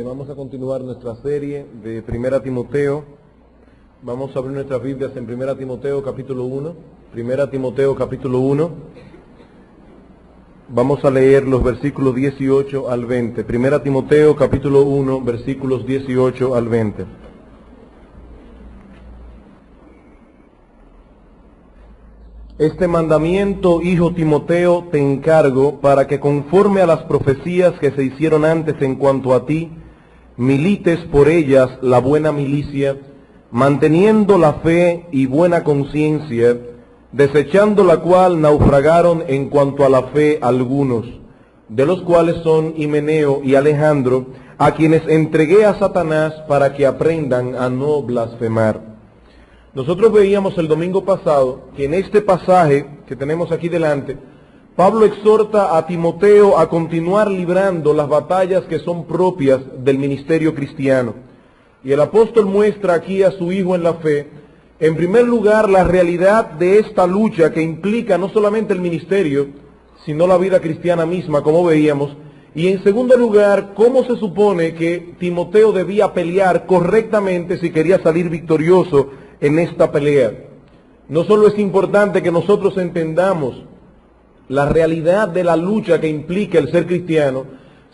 Vamos a continuar nuestra serie de Primera Timoteo. Vamos a abrir nuestras Biblias en Primera Timoteo capítulo 1. Primera Timoteo capítulo 1. Vamos a leer los versículos 18 al 20. Primera Timoteo capítulo 1, versículos 18 al 20. Este mandamiento, hijo Timoteo, te encargo para que conforme a las profecías que se hicieron antes en cuanto a ti, milites por ellas la buena milicia, manteniendo la fe y buena conciencia, desechando la cual naufragaron en cuanto a la fe algunos, de los cuales son Himeneo y Alejandro, a quienes entregué a Satanás para que aprendan a no blasfemar. Nosotros veíamos el domingo pasado que en este pasaje que tenemos aquí delante, Pablo exhorta a Timoteo a continuar librando las batallas que son propias del ministerio cristiano. Y el apóstol muestra aquí a su hijo en la fe, en primer lugar, la realidad de esta lucha que implica no solamente el ministerio, sino la vida cristiana misma, como veíamos. Y en segundo lugar, cómo se supone que Timoteo debía pelear correctamente si quería salir victorioso en esta pelea. No solo es importante que nosotros entendamos la realidad de la lucha que implica el ser cristiano,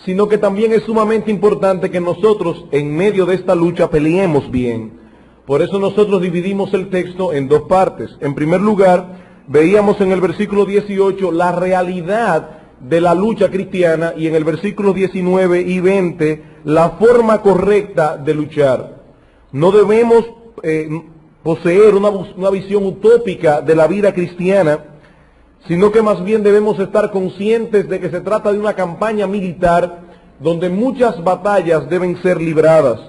sino que también es sumamente importante que nosotros en medio de esta lucha peleemos bien. Por eso nosotros dividimos el texto en dos partes. En primer lugar, veíamos en el versículo 18 la realidad de la lucha cristiana y en el versículo 19 y 20 la forma correcta de luchar. No debemos poseer una visión utópica de la vida cristiana, sino que más bien debemos estar conscientes de que se trata de una campaña militar donde muchas batallas deben ser libradas.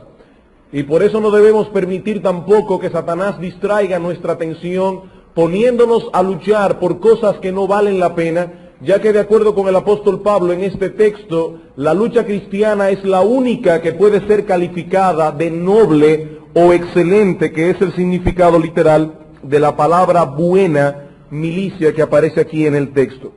Y por eso no debemos permitir tampoco que Satanás distraiga nuestra atención poniéndonos a luchar por cosas que no valen la pena, ya que de acuerdo con el apóstol Pablo en este texto, la lucha cristiana es la única que puede ser calificada de noble o excelente, que es el significado literal de la palabra buena milicia que aparece aquí en el texto.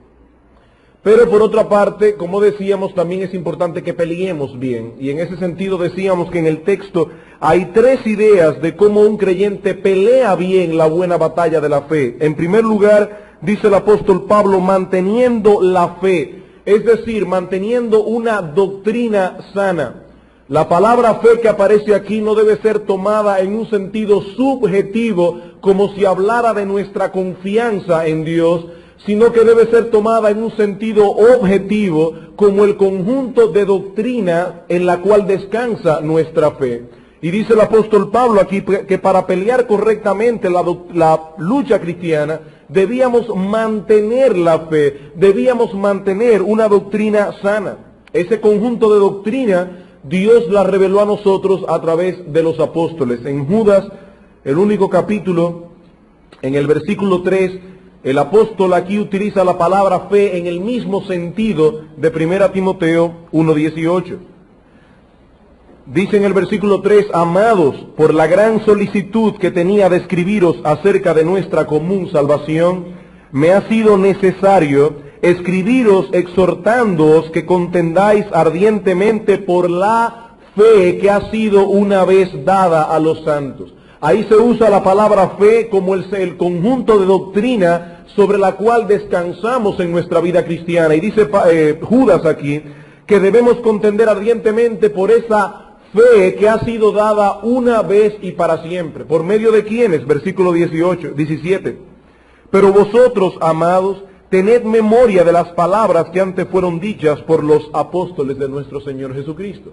Pero por otra parte, como decíamos, también es importante que peleemos bien. Y en ese sentido decíamos que en el texto hay tres ideas de cómo un creyente pelea bien la buena batalla de la fe. En primer lugar, dice el apóstol Pablo, manteniendo la fe, es decir, manteniendo una doctrina sana. La palabra fe que aparece aquí no debe ser tomada en un sentido subjetivo, como si hablara de nuestra confianza en Dios, sino que debe ser tomada en un sentido objetivo, como el conjunto de doctrina en la cual descansa nuestra fe. Y dice el apóstol Pablo aquí que para pelear correctamente la lucha cristiana, debíamos mantener la fe, debíamos mantener una doctrina sana. Ese conjunto de doctrina Dios la reveló a nosotros a través de los apóstoles. En Judas, el único capítulo, en el versículo 3, el apóstol aquí utiliza la palabra fe en el mismo sentido de 1 Timoteo 1:18. Dice en el versículo 3, amados, por la gran solicitud que tenía de escribiros acerca de nuestra común salvación, me ha sido necesario escribiros exhortándoos que contendáis ardientemente por la fe que ha sido una vez dada a los santos. Ahí se usa la palabra fe como el conjunto de doctrina sobre la cual descansamos en nuestra vida cristiana. Y dice Judas aquí que debemos contender ardientemente por esa fe que ha sido dada una vez y para siempre. ¿Por medio de quiénes? Versículo 17. Pero vosotros, amados, tened memoria de las palabras que antes fueron dichas por los apóstoles de nuestro Señor Jesucristo.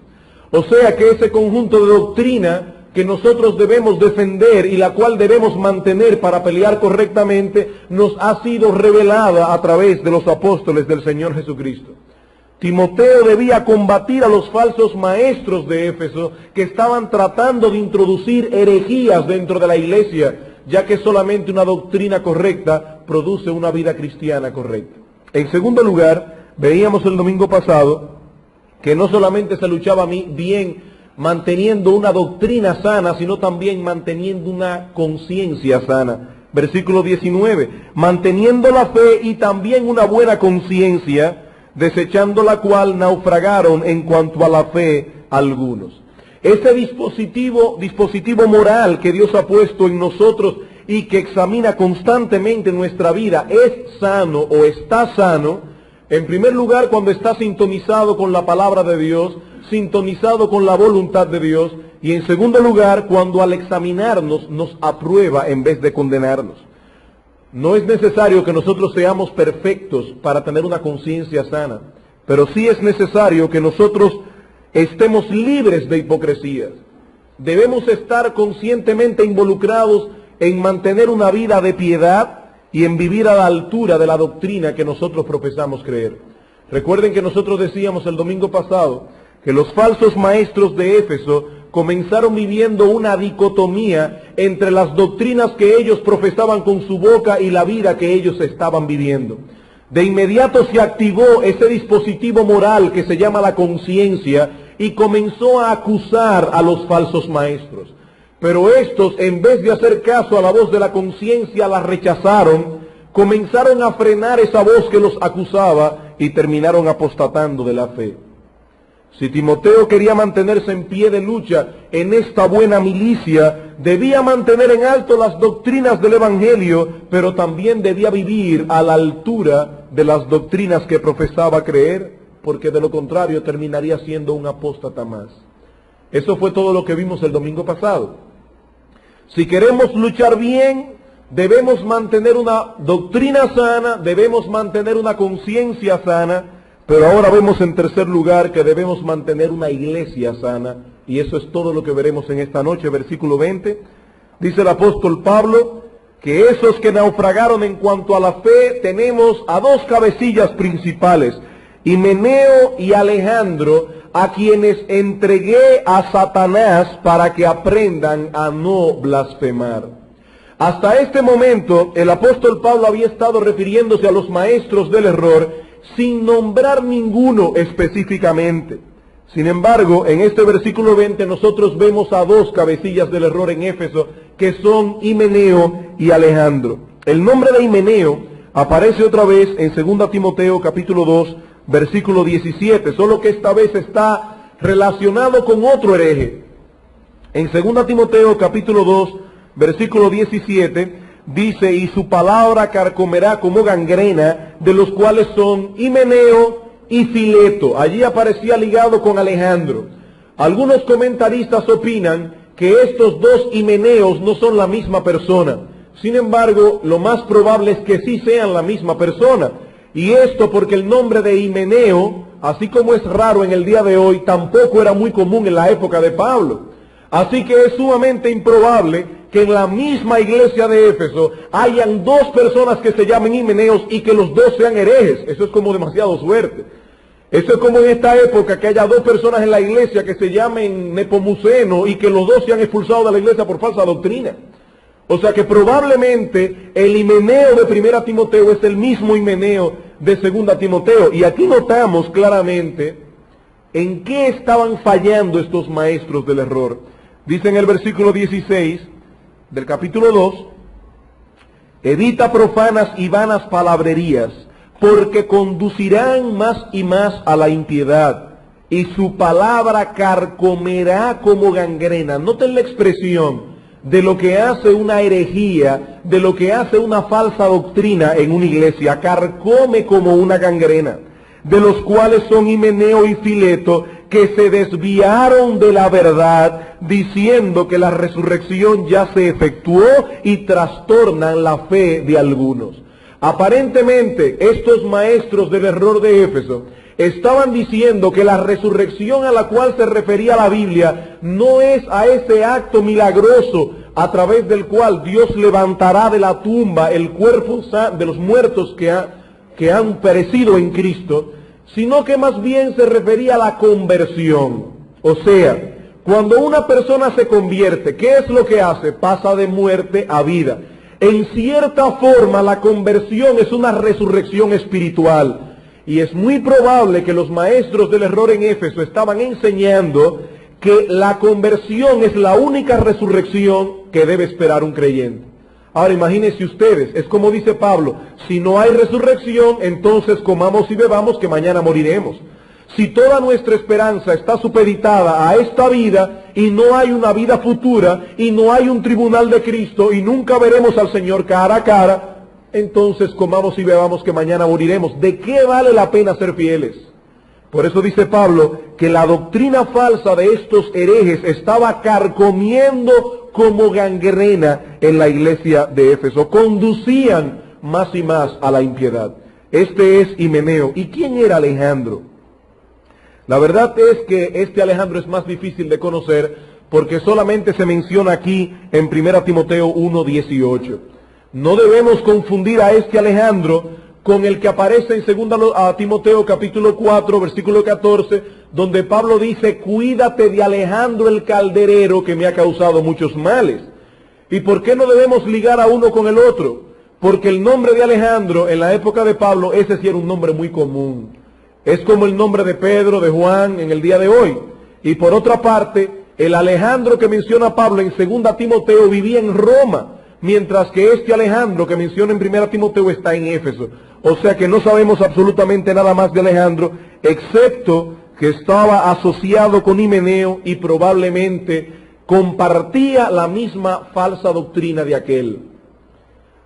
O sea que ese conjunto de doctrina que nosotros debemos defender y la cual debemos mantener para pelear correctamente, nos ha sido revelada a través de los apóstoles del Señor Jesucristo. Timoteo debía combatir a los falsos maestros de Éfeso que estaban tratando de introducir herejías dentro de la iglesia, ya que solamente una doctrina correcta produce una vida cristiana correcta. En segundo lugar, veíamos el domingo pasado que no solamente se luchaba bien manteniendo una doctrina sana, sino también manteniendo una conciencia sana. Versículo 19, manteniendo la fe y también una buena conciencia, desechando la cual naufragaron en cuanto a la fe algunos. Ese dispositivo moral que Dios ha puesto en nosotros y que examina constantemente nuestra vida, ¿es sano o está sano? En primer lugar, cuando está sintonizado con la palabra de Dios, sintonizado con la voluntad de Dios, y en segundo lugar, cuando al examinarnos nos aprueba en vez de condenarnos. No es necesario que nosotros seamos perfectos para tener una conciencia sana, pero sí es necesario que nosotros estemos libres de hipocresías. Debemos estar conscientemente involucrados en mantener una vida de piedad y en vivir a la altura de la doctrina que nosotros profesamos creer. Recuerden que nosotros decíamos el domingo pasado que los falsos maestros de Éfeso comenzaron viviendo una dicotomía entre las doctrinas que ellos profesaban con su boca y la vida que ellos estaban viviendo. De inmediato se activó ese dispositivo moral que se llama la conciencia y comenzó a acusar a los falsos maestros. Pero estos, en vez de hacer caso a la voz de la conciencia, la rechazaron, comenzaron a frenar esa voz que los acusaba y terminaron apostatando de la fe. Si Timoteo quería mantenerse en pie de lucha en esta buena milicia, debía mantener en alto las doctrinas del Evangelio, pero también debía vivir a la altura de las doctrinas que profesaba creer, porque de lo contrario terminaría siendo un apóstata más. Eso fue todo lo que vimos el domingo pasado. Si queremos luchar bien, debemos mantener una doctrina sana, debemos mantener una conciencia sana, pero ahora vemos en tercer lugar que debemos mantener una iglesia sana, y eso es todo lo que veremos en esta noche, versículo 20. Dice el apóstol Pablo que esos que naufragaron en cuanto a la fe, tenemos a dos cabecillas principales, Himeneo y Alejandro, a quienes entregué a Satanás para que aprendan a no blasfemar. Hasta este momento, el apóstol Pablo había estado refiriéndose a los maestros del error, sin nombrar ninguno específicamente. Sin embargo, en este versículo 20 nosotros vemos a dos cabecillas del error en Éfeso, que son Himeneo y Alejandro. El nombre de Himeneo aparece otra vez en 2 Timoteo capítulo 2, versículo 17, solo que esta vez está relacionado con otro hereje. En 2 Timoteo capítulo 2, versículo 17, dice, y su palabra carcomerá como gangrena, de los cuales son Himeneo y Fileto. Allí aparecía ligado con Alejandro. Algunos comentaristas opinan que estos dos Himeneos no son la misma persona. Sin embargo, lo más probable es que sí sean la misma persona. Y esto porque el nombre de Himeneo, así como es raro en el día de hoy, tampoco era muy común en la época de Pablo. Así que es sumamente improbable que en la misma iglesia de Éfeso hayan dos personas que se llamen Himeneos y que los dos sean herejes. Eso es como demasiado suerte. Eso es como en esta época que haya dos personas en la iglesia que se llamen Nepomuceno y que los dos sean expulsados de la iglesia por falsa doctrina. O sea que probablemente el Himeneo de 1 Timoteo es el mismo Himeneo de 2 Timoteo. Y aquí notamos claramente en qué estaban fallando estos maestros del error. Dice en el versículo 16 del capítulo 2, evita profanas y vanas palabrerías, porque conducirán más y más a la impiedad, y su palabra carcomerá como gangrena. Noten la expresión de lo que hace una herejía, de lo que hace una falsa doctrina en una iglesia, carcome como una gangrena, de los cuales son Himeneo y Fileto, que se desviaron de la verdad, diciendo que la resurrección ya se efectuó y trastornan la fe de algunos. Aparentemente, estos maestros del error de Éfeso estaban diciendo que la resurrección a la cual se refería la Biblia no es a ese acto milagroso a través del cual Dios levantará de la tumba el cuerpo de los muertos que han perecido en Cristo, sino que más bien se refería a la conversión. O sea, cuando una persona se convierte, ¿qué es lo que hace? Pasa de muerte a vida. En cierta forma, la conversión es una resurrección espiritual. Y es muy probable que los maestros del error en Éfeso estaban enseñando que la conversión es la única resurrección que debe esperar un creyente. Ahora imagínense ustedes, es como dice Pablo, si no hay resurrección, entonces comamos y bebamos que mañana moriremos. Si toda nuestra esperanza está supeditada a esta vida y no hay una vida futura y no hay un tribunal de Cristo y nunca veremos al Señor cara a cara, entonces comamos y bebamos que mañana moriremos. ¿De qué vale la pena ser fieles? Por eso dice Pablo que la doctrina falsa de estos herejes estaba carcomiendo como gangrena en la iglesia de Éfeso. Conducían más y más a la impiedad. Este es Himeneo. ¿Y quién era Alejandro? La verdad es que este Alejandro es más difícil de conocer porque solamente se menciona aquí en 1 Timoteo 1:18. No debemos confundir a este Alejandro con el que aparece en 2 Timoteo capítulo 4, versículo 14, donde Pablo dice: cuídate de Alejandro el calderero, que me ha causado muchos males. ¿Y por qué no debemos ligar a uno con el otro? Porque el nombre de Alejandro en la época de Pablo, ese sí era un nombre muy común. Es como el nombre de Pedro, de Juan en el día de hoy. Y por otra parte, el Alejandro que menciona Pablo en 2 Timoteo vivía en Roma, mientras que este Alejandro que menciona en 1 Timoteo está en Éfeso. O sea que no sabemos absolutamente nada más de Alejandro, excepto que estaba asociado con Himeneo y probablemente compartía la misma falsa doctrina de aquel.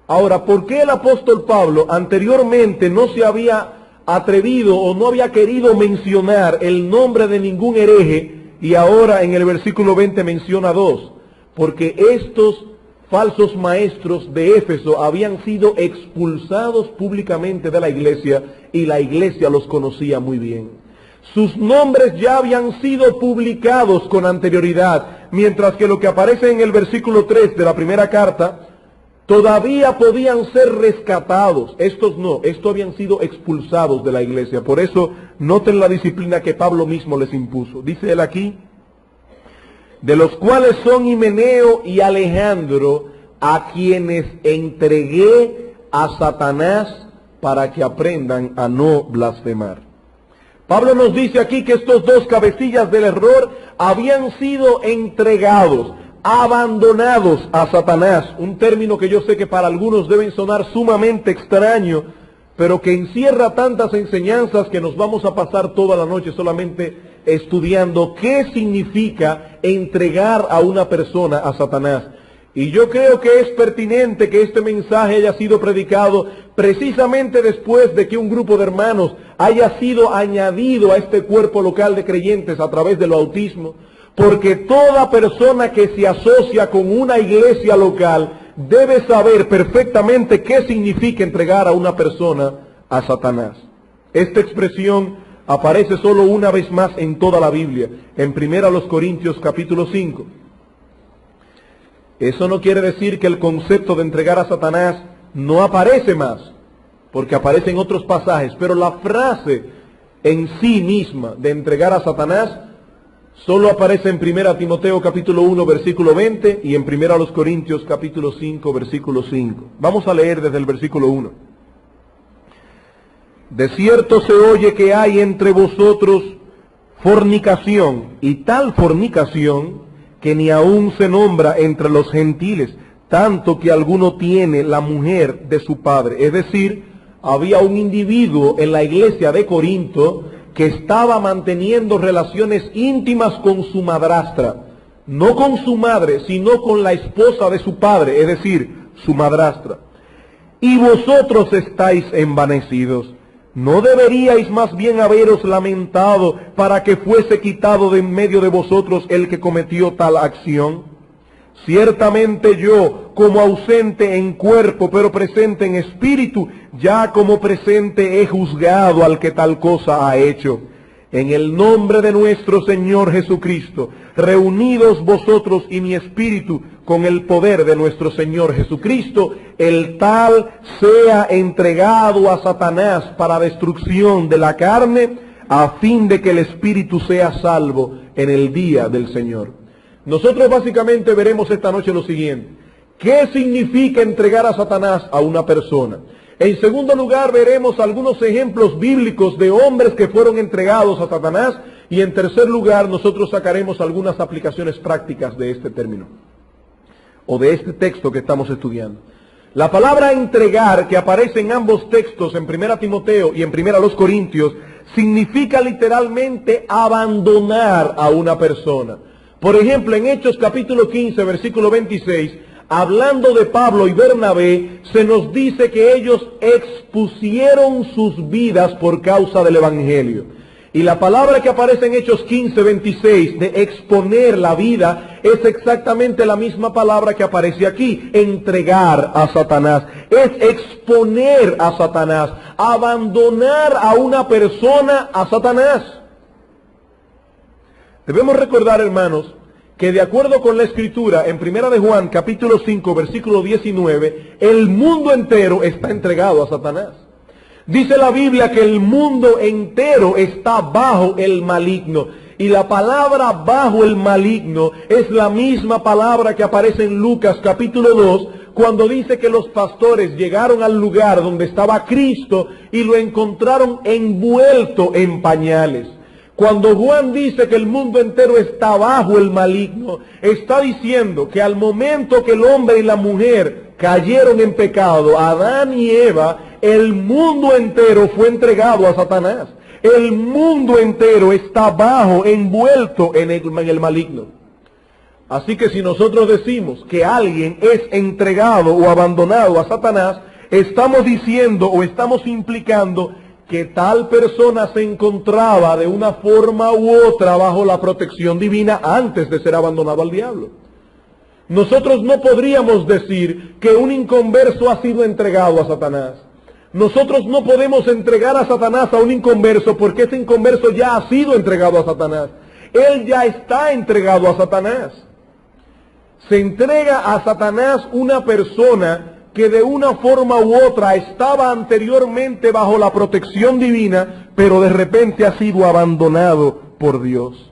Ahora, ¿por qué el apóstol Pablo anteriormente no se había atrevido o no había querido mencionar el nombre de ningún hereje y ahora en el versículo 20 menciona dos? Porque estos falsos maestros de Éfeso habían sido expulsados públicamente de la iglesia y la iglesia los conocía muy bien. Sus nombres ya habían sido publicados con anterioridad, mientras que lo que aparece en el versículo 3 de la primera carta todavía podían ser rescatados. Estos no, estos habían sido expulsados de la iglesia. Por eso noten la disciplina que Pablo mismo les impuso. Dice él aquí: de los cuales son Himeneo y Alejandro, a quienes entregué a Satanás para que aprendan a no blasfemar. Pablo nos dice aquí que estos dos cabecillas del error habían sido entregados, abandonados a Satanás, un término que yo sé que para algunos deben sonar sumamente extraño, pero que encierra tantas enseñanzas que nos vamos a pasar toda la noche solamente estudiando qué significa entregar a una persona a Satanás. Y yo creo que es pertinente que este mensaje haya sido predicado precisamente después de que un grupo de hermanos haya sido añadido a este cuerpo local de creyentes a través del bautismo, porque toda persona que se asocia con una iglesia local debe saber perfectamente qué significa entregar a una persona a Satanás. Esta expresión aparece solo una vez más en toda la Biblia, en 1 Corintios capítulo 5. Eso no quiere decir que el concepto de entregar a Satanás no aparece más, porque aparece en otros pasajes, pero la frase en sí misma de entregar a Satanás solo aparece en 1 Timoteo capítulo 1 versículo 20 y en 1 Corintios capítulo 5 versículo 5. Vamos a leer desde el versículo 1. De cierto se oye que hay entre vosotros fornicación, y tal fornicación que ni aún se nombra entre los gentiles, tanto que alguno tiene la mujer de su padre. Es decir, había un individuo en la iglesia de Corinto que estaba manteniendo relaciones íntimas con su madrastra, no con su madre, sino con la esposa de su padre, es decir, su madrastra. Y vosotros estáis envanecidos. ¿No deberíais más bien haberos lamentado para que fuese quitado de en medio de vosotros el que cometió tal acción? Ciertamente yo, como ausente en cuerpo, pero presente en espíritu, ya como presente he juzgado al que tal cosa ha hecho. En el nombre de nuestro Señor Jesucristo, reunidos vosotros y mi espíritu con el poder de nuestro Señor Jesucristo, el tal sea entregado a Satanás para destrucción de la carne, a fin de que el espíritu sea salvo en el día del Señor. Nosotros básicamente veremos esta noche lo siguiente: ¿qué significa entregar a Satanás a una persona? En segundo lugar, veremos algunos ejemplos bíblicos de hombres que fueron entregados a Satanás. Y en tercer lugar, nosotros sacaremos algunas aplicaciones prácticas de este término, o de este texto que estamos estudiando. La palabra entregar, que aparece en ambos textos, en 1 Timoteo y en 1 Corintios, significa literalmente abandonar a una persona. Por ejemplo, en Hechos capítulo 15, versículo 26, hablando de Pablo y Bernabé, se nos dice que ellos expusieron sus vidas por causa del Evangelio. Y la palabra que aparece en Hechos 15, 26, de exponer la vida, es exactamente la misma palabra que aparece aquí, entregar a Satanás. Es exponer a Satanás, abandonar a una persona a Satanás. Debemos recordar, hermanos, que de acuerdo con la Escritura, en 1 de Juan, capítulo 5, versículo 19, el mundo entero está entregado a Satanás. Dice la Biblia que el mundo entero está bajo el maligno. Y la palabra bajo el maligno es la misma palabra que aparece en Lucas capítulo 2, cuando dice que los pastores llegaron al lugar donde estaba Cristo y lo encontraron envuelto en pañales. Cuando Juan dice que el mundo entero está bajo el maligno, está diciendo que al momento que el hombre y la mujer cayeron en pecado, Adán y Eva, el mundo entero fue entregado a Satanás. El mundo entero está bajo, envuelto en el maligno. Así que si nosotros decimos que alguien es entregado o abandonado a Satanás, estamos diciendo o estamos implicando que tal persona se encontraba de una forma u otra bajo la protección divina antes de ser abandonado al diablo. Nosotros no podríamos decir que un inconverso ha sido entregado a Satanás. Nosotros no podemos entregar a Satanás a un inconverso porque ese inconverso ya ha sido entregado a Satanás. Él ya está entregado a Satanás. Se entrega a Satanás una persona que de una forma u otra estaba anteriormente bajo la protección divina, pero de repente ha sido abandonado por Dios.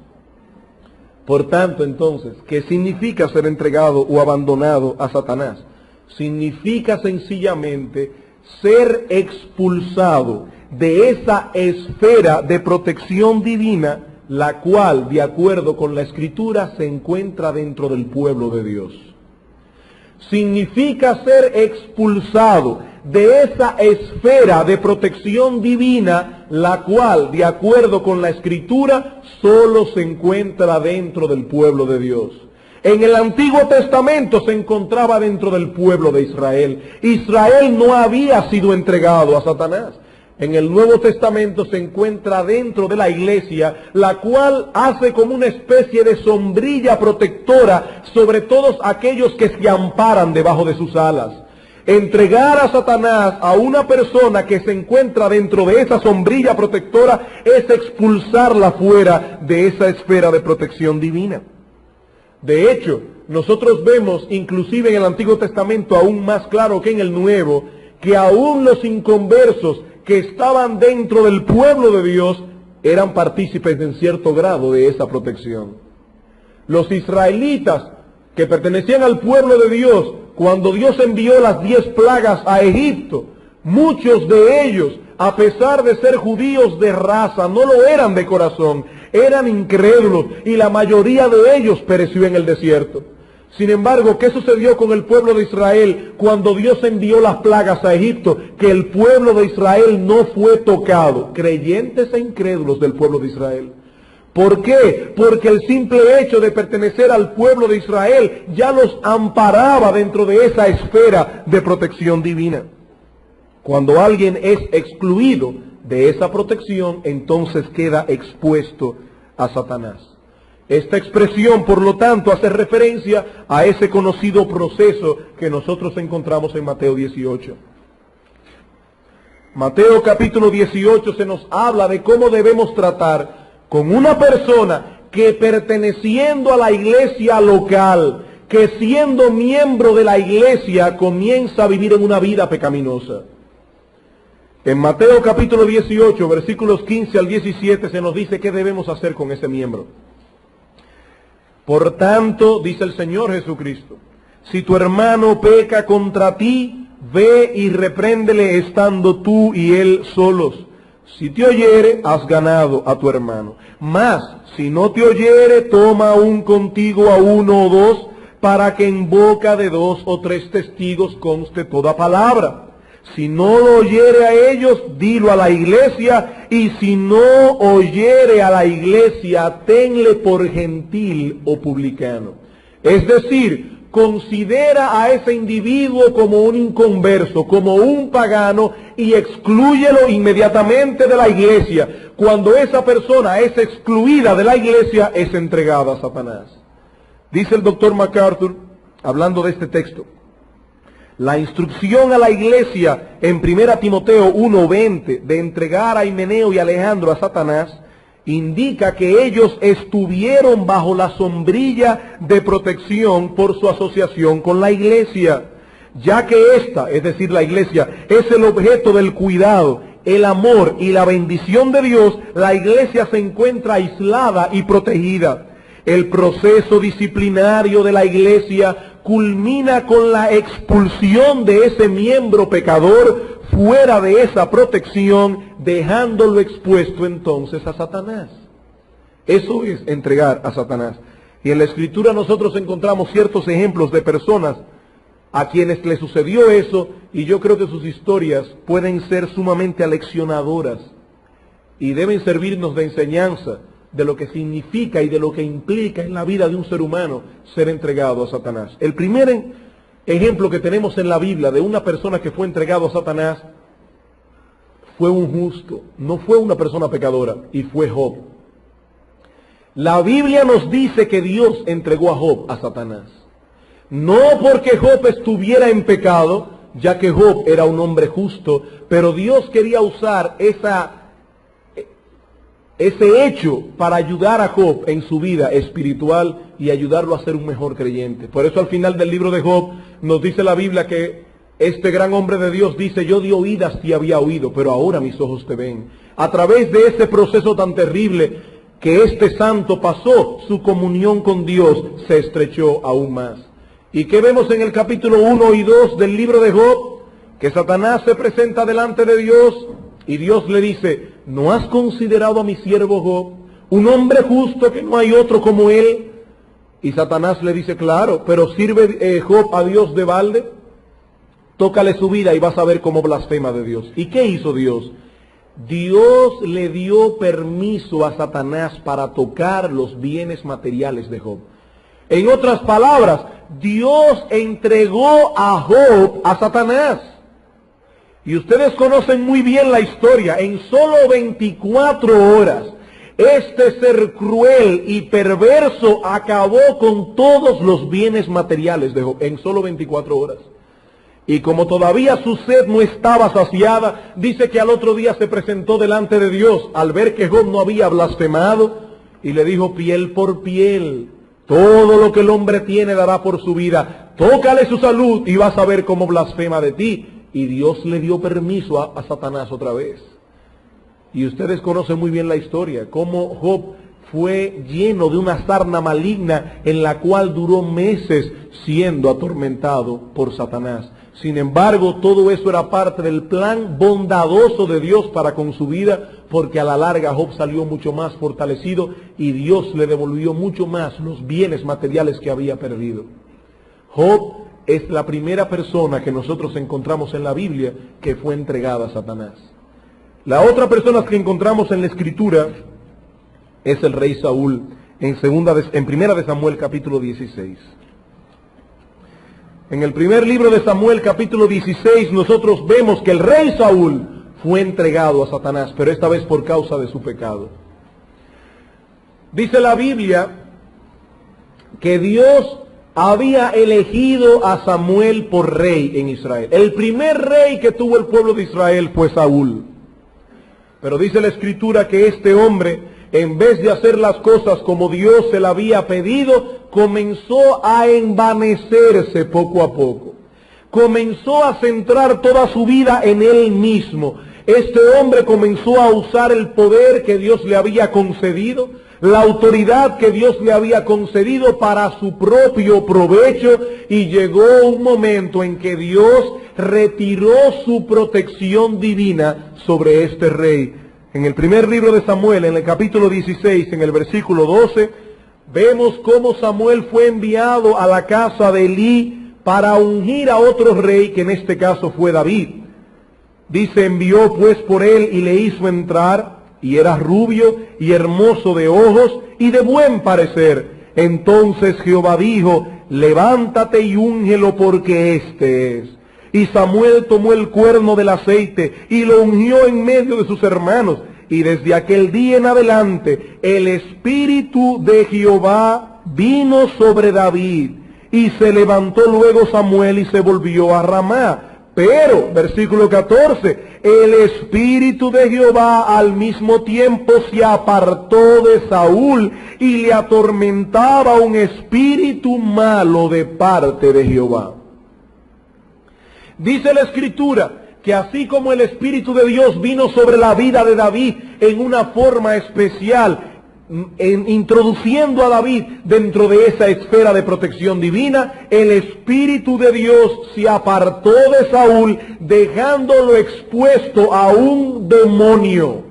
Por tanto, entonces, ¿qué significa ser entregado o abandonado a Satanás? Significa sencillamente ser expulsado de esa esfera de protección divina, la cual, de acuerdo con la Escritura, se encuentra dentro del pueblo de Dios. Significa ser expulsado de esa esfera de protección divina, la cual, de acuerdo con la Escritura, solo se encuentra dentro del pueblo de Dios. En el Antiguo Testamento se encontraba dentro del pueblo de Israel. Israel no había sido entregado a Satanás. En el Nuevo Testamento se encuentra dentro de la iglesia, la cual hace como una especie de sombrilla protectora sobre todos aquellos que se amparan debajo de sus alas. Entregar a Satanás a una persona que se encuentra dentro de esa sombrilla protectora es expulsarla fuera de esa esfera de protección divina. De hecho, nosotros vemos, inclusive en el Antiguo Testamento aún más claro que en el Nuevo, que aún los inconversos que estaban dentro del pueblo de Dios eran partícipes en cierto grado de esa protección. Los israelitas que pertenecían al pueblo de Dios, cuando Dios envió las 10 plagas a Egipto, muchos de ellos, a pesar de ser judíos de raza, no lo eran de corazón, eran incrédulos y la mayoría de ellos pereció en el desierto. Sin embargo, ¿qué sucedió con el pueblo de Israel cuando Dios envió las plagas a Egipto? Que el pueblo de Israel no fue tocado, creyentes e incrédulos del pueblo de Israel. ¿Por qué? Porque el simple hecho de pertenecer al pueblo de Israel ya los amparaba dentro de esa esfera de protección divina. Cuando alguien es excluido de esa protección, entonces queda expuesto a Satanás. Esta expresión, por lo tanto, hace referencia a ese conocido proceso que nosotros encontramos en Mateo 18. Mateo capítulo 18 se nos habla de cómo debemos tratar con una persona que, perteneciendo a la iglesia local, que siendo miembro de la iglesia comienza a vivir en una vida pecaminosa. En Mateo capítulo 18, versículos 15 al 17 se nos dice qué debemos hacer con ese miembro. Por tanto, dice el Señor Jesucristo, si tu hermano peca contra ti, ve y repréndele estando tú y él solos. Si te oyere, has ganado a tu hermano. Mas, si no te oyere, toma aún contigo a uno o dos, para que en boca de 2 o 3 testigos conste toda palabra. Si no lo oyere a ellos, dilo a la iglesia, y si no oyere a la iglesia, tenle por gentil o publicano. Es decir, considera a ese individuo como un inconverso, como un pagano, y exclúyelo inmediatamente de la iglesia. Cuando esa persona es excluida de la iglesia, es entregada a Satanás. Dice el doctor MacArthur, hablando de este texto, la instrucción a la iglesia en 1 Timoteo 1:20 de entregar a Himeneo y Alejandro a Satanás indica que ellos estuvieron bajo la sombrilla de protección por su asociación con la iglesia, ya que esta, es decir, la iglesia, es el objeto del cuidado, el amor y la bendición de Dios. La iglesia se encuentra aislada y protegida. El proceso disciplinario de la iglesia culmina con la expulsión de ese miembro pecador fuera de esa protección, dejándolo expuesto entonces a Satanás. Eso es entregar a Satanás. Y en la Escritura nosotros encontramos ciertos ejemplos de personas a quienes le sucedió eso, y yo creo que sus historias pueden ser sumamente aleccionadoras y deben servirnos de enseñanza de lo que significa y de lo que implica en la vida de un ser humano ser entregado a Satanás. El primer ejemplo que tenemos en la Biblia de una persona que fue entregado a Satanás fue un justo, no fue una persona pecadora, y fue Job. La Biblia nos dice que Dios entregó a Job a Satanás. No porque Job estuviera en pecado, ya que Job era un hombre justo, pero Dios quería usar ese hecho para ayudar a Job en su vida espiritual y ayudarlo a ser un mejor creyente. Por eso al final del libro de Job nos dice la Biblia que este gran hombre de Dios dice: yo di oídas y había oído, pero ahora mis ojos te ven. A través de ese proceso tan terrible que este santo pasó, su comunión con Dios se estrechó aún más. ¿Y qué vemos en el capítulo 1 y 2 del libro de Job? Que Satanás se presenta delante de Dios y Dios le dice: ¿no has considerado a mi siervo Job, un hombre justo que no hay otro como él? Y Satanás le dice: claro, pero ¿sirve Job a Dios de balde? Tócale su vida y vas a ver cómo blasfema de Dios. ¿Y qué hizo Dios? Dios le dio permiso a Satanás para tocar los bienes materiales de Job. En otras palabras, Dios entregó a Job a Satanás. Y ustedes conocen muy bien la historia. En solo 24 horas, este ser cruel y perverso acabó con todos los bienes materiales de Job. En solo 24 horas. Y como todavía su sed no estaba saciada, dice que al otro día se presentó delante de Dios al ver que Job no había blasfemado y le dijo: piel por piel, todo lo que el hombre tiene dará por su vida. Tócale su salud y vas a ver cómo blasfema de ti. Y Dios le dio permiso a Satanás otra vez. Y ustedes conocen muy bien la historia, cómo Job fue lleno de una sarna maligna en la cual duró meses siendo atormentado por Satanás. Sin embargo, todo eso era parte del plan bondadoso de Dios para con su vida, porque a la larga Job salió mucho más fortalecido y Dios le devolvió mucho más los bienes materiales que había perdido. Job es la primera persona que nosotros encontramos en la Biblia que fue entregada a Satanás. La otra persona que encontramos en la Escritura es el rey Saúl, en 1 de Samuel capítulo 16. En el primer libro de Samuel capítulo 16 nosotros vemos que el rey Saúl fue entregado a Satanás, pero esta vez por causa de su pecado. Dice la Biblia que Dios había elegido a Samuel por rey en Israel. El primer rey que tuvo el pueblo de Israel fue Saúl. Pero dice la Escritura que este hombre, en vez de hacer las cosas como Dios se le había pedido, comenzó a envanecerse poco a poco. Comenzó a centrar toda su vida en él mismo. Este hombre comenzó a usar el poder que Dios le había concedido, la autoridad que Dios le había concedido para su propio provecho, y llegó un momento en que Dios retiró su protección divina sobre este rey. En el primer libro de Samuel, en el capítulo 16, en el versículo 12, vemos cómo Samuel fue enviado a la casa de Elí para ungir a otro rey, que en este caso fue David. Dice, envió pues por él y le hizo entrar, y era rubio y hermoso de ojos y de buen parecer. Entonces Jehová dijo, levántate y úngelo, porque este es. Y Samuel tomó el cuerno del aceite y lo ungió en medio de sus hermanos. Y desde aquel día en adelante el Espíritu de Jehová vino sobre David. Y se levantó luego Samuel y se volvió a Ramá. Pero, versículo 14, el Espíritu de Jehová al mismo tiempo se apartó de Saúl y le atormentaba un espíritu malo de parte de Jehová. Dice la Escritura que así como el Espíritu de Dios vino sobre la vida de David en una forma especial, introduciendo a David dentro de esa esfera de protección divina, el Espíritu de Dios se apartó de Saúl, dejándolo expuesto a un demonio.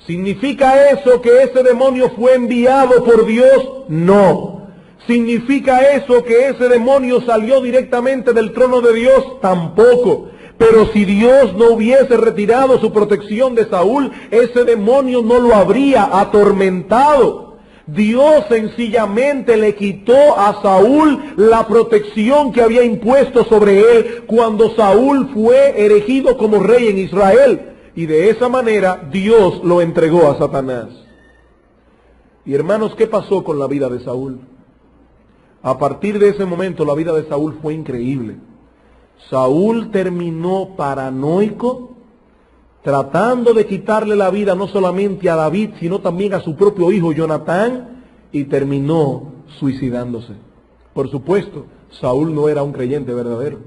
¿Significa eso que ese demonio fue enviado por Dios? No. ¿Significa eso que ese demonio salió directamente del trono de Dios? Tampoco. Pero si Dios no hubiese retirado su protección de Saúl, ese demonio no lo habría atormentado. Dios sencillamente le quitó a Saúl la protección que había impuesto sobre él cuando Saúl fue erigido como rey en Israel. Y de esa manera Dios lo entregó a Satanás. Y hermanos, ¿qué pasó con la vida de Saúl? A partir de ese momento la vida de Saúl fue increíble. Saúl terminó paranoico, tratando de quitarle la vida no solamente a David, sino también a su propio hijo Jonatán, y terminó suicidándose. Por supuesto, Saúl no era un creyente verdadero.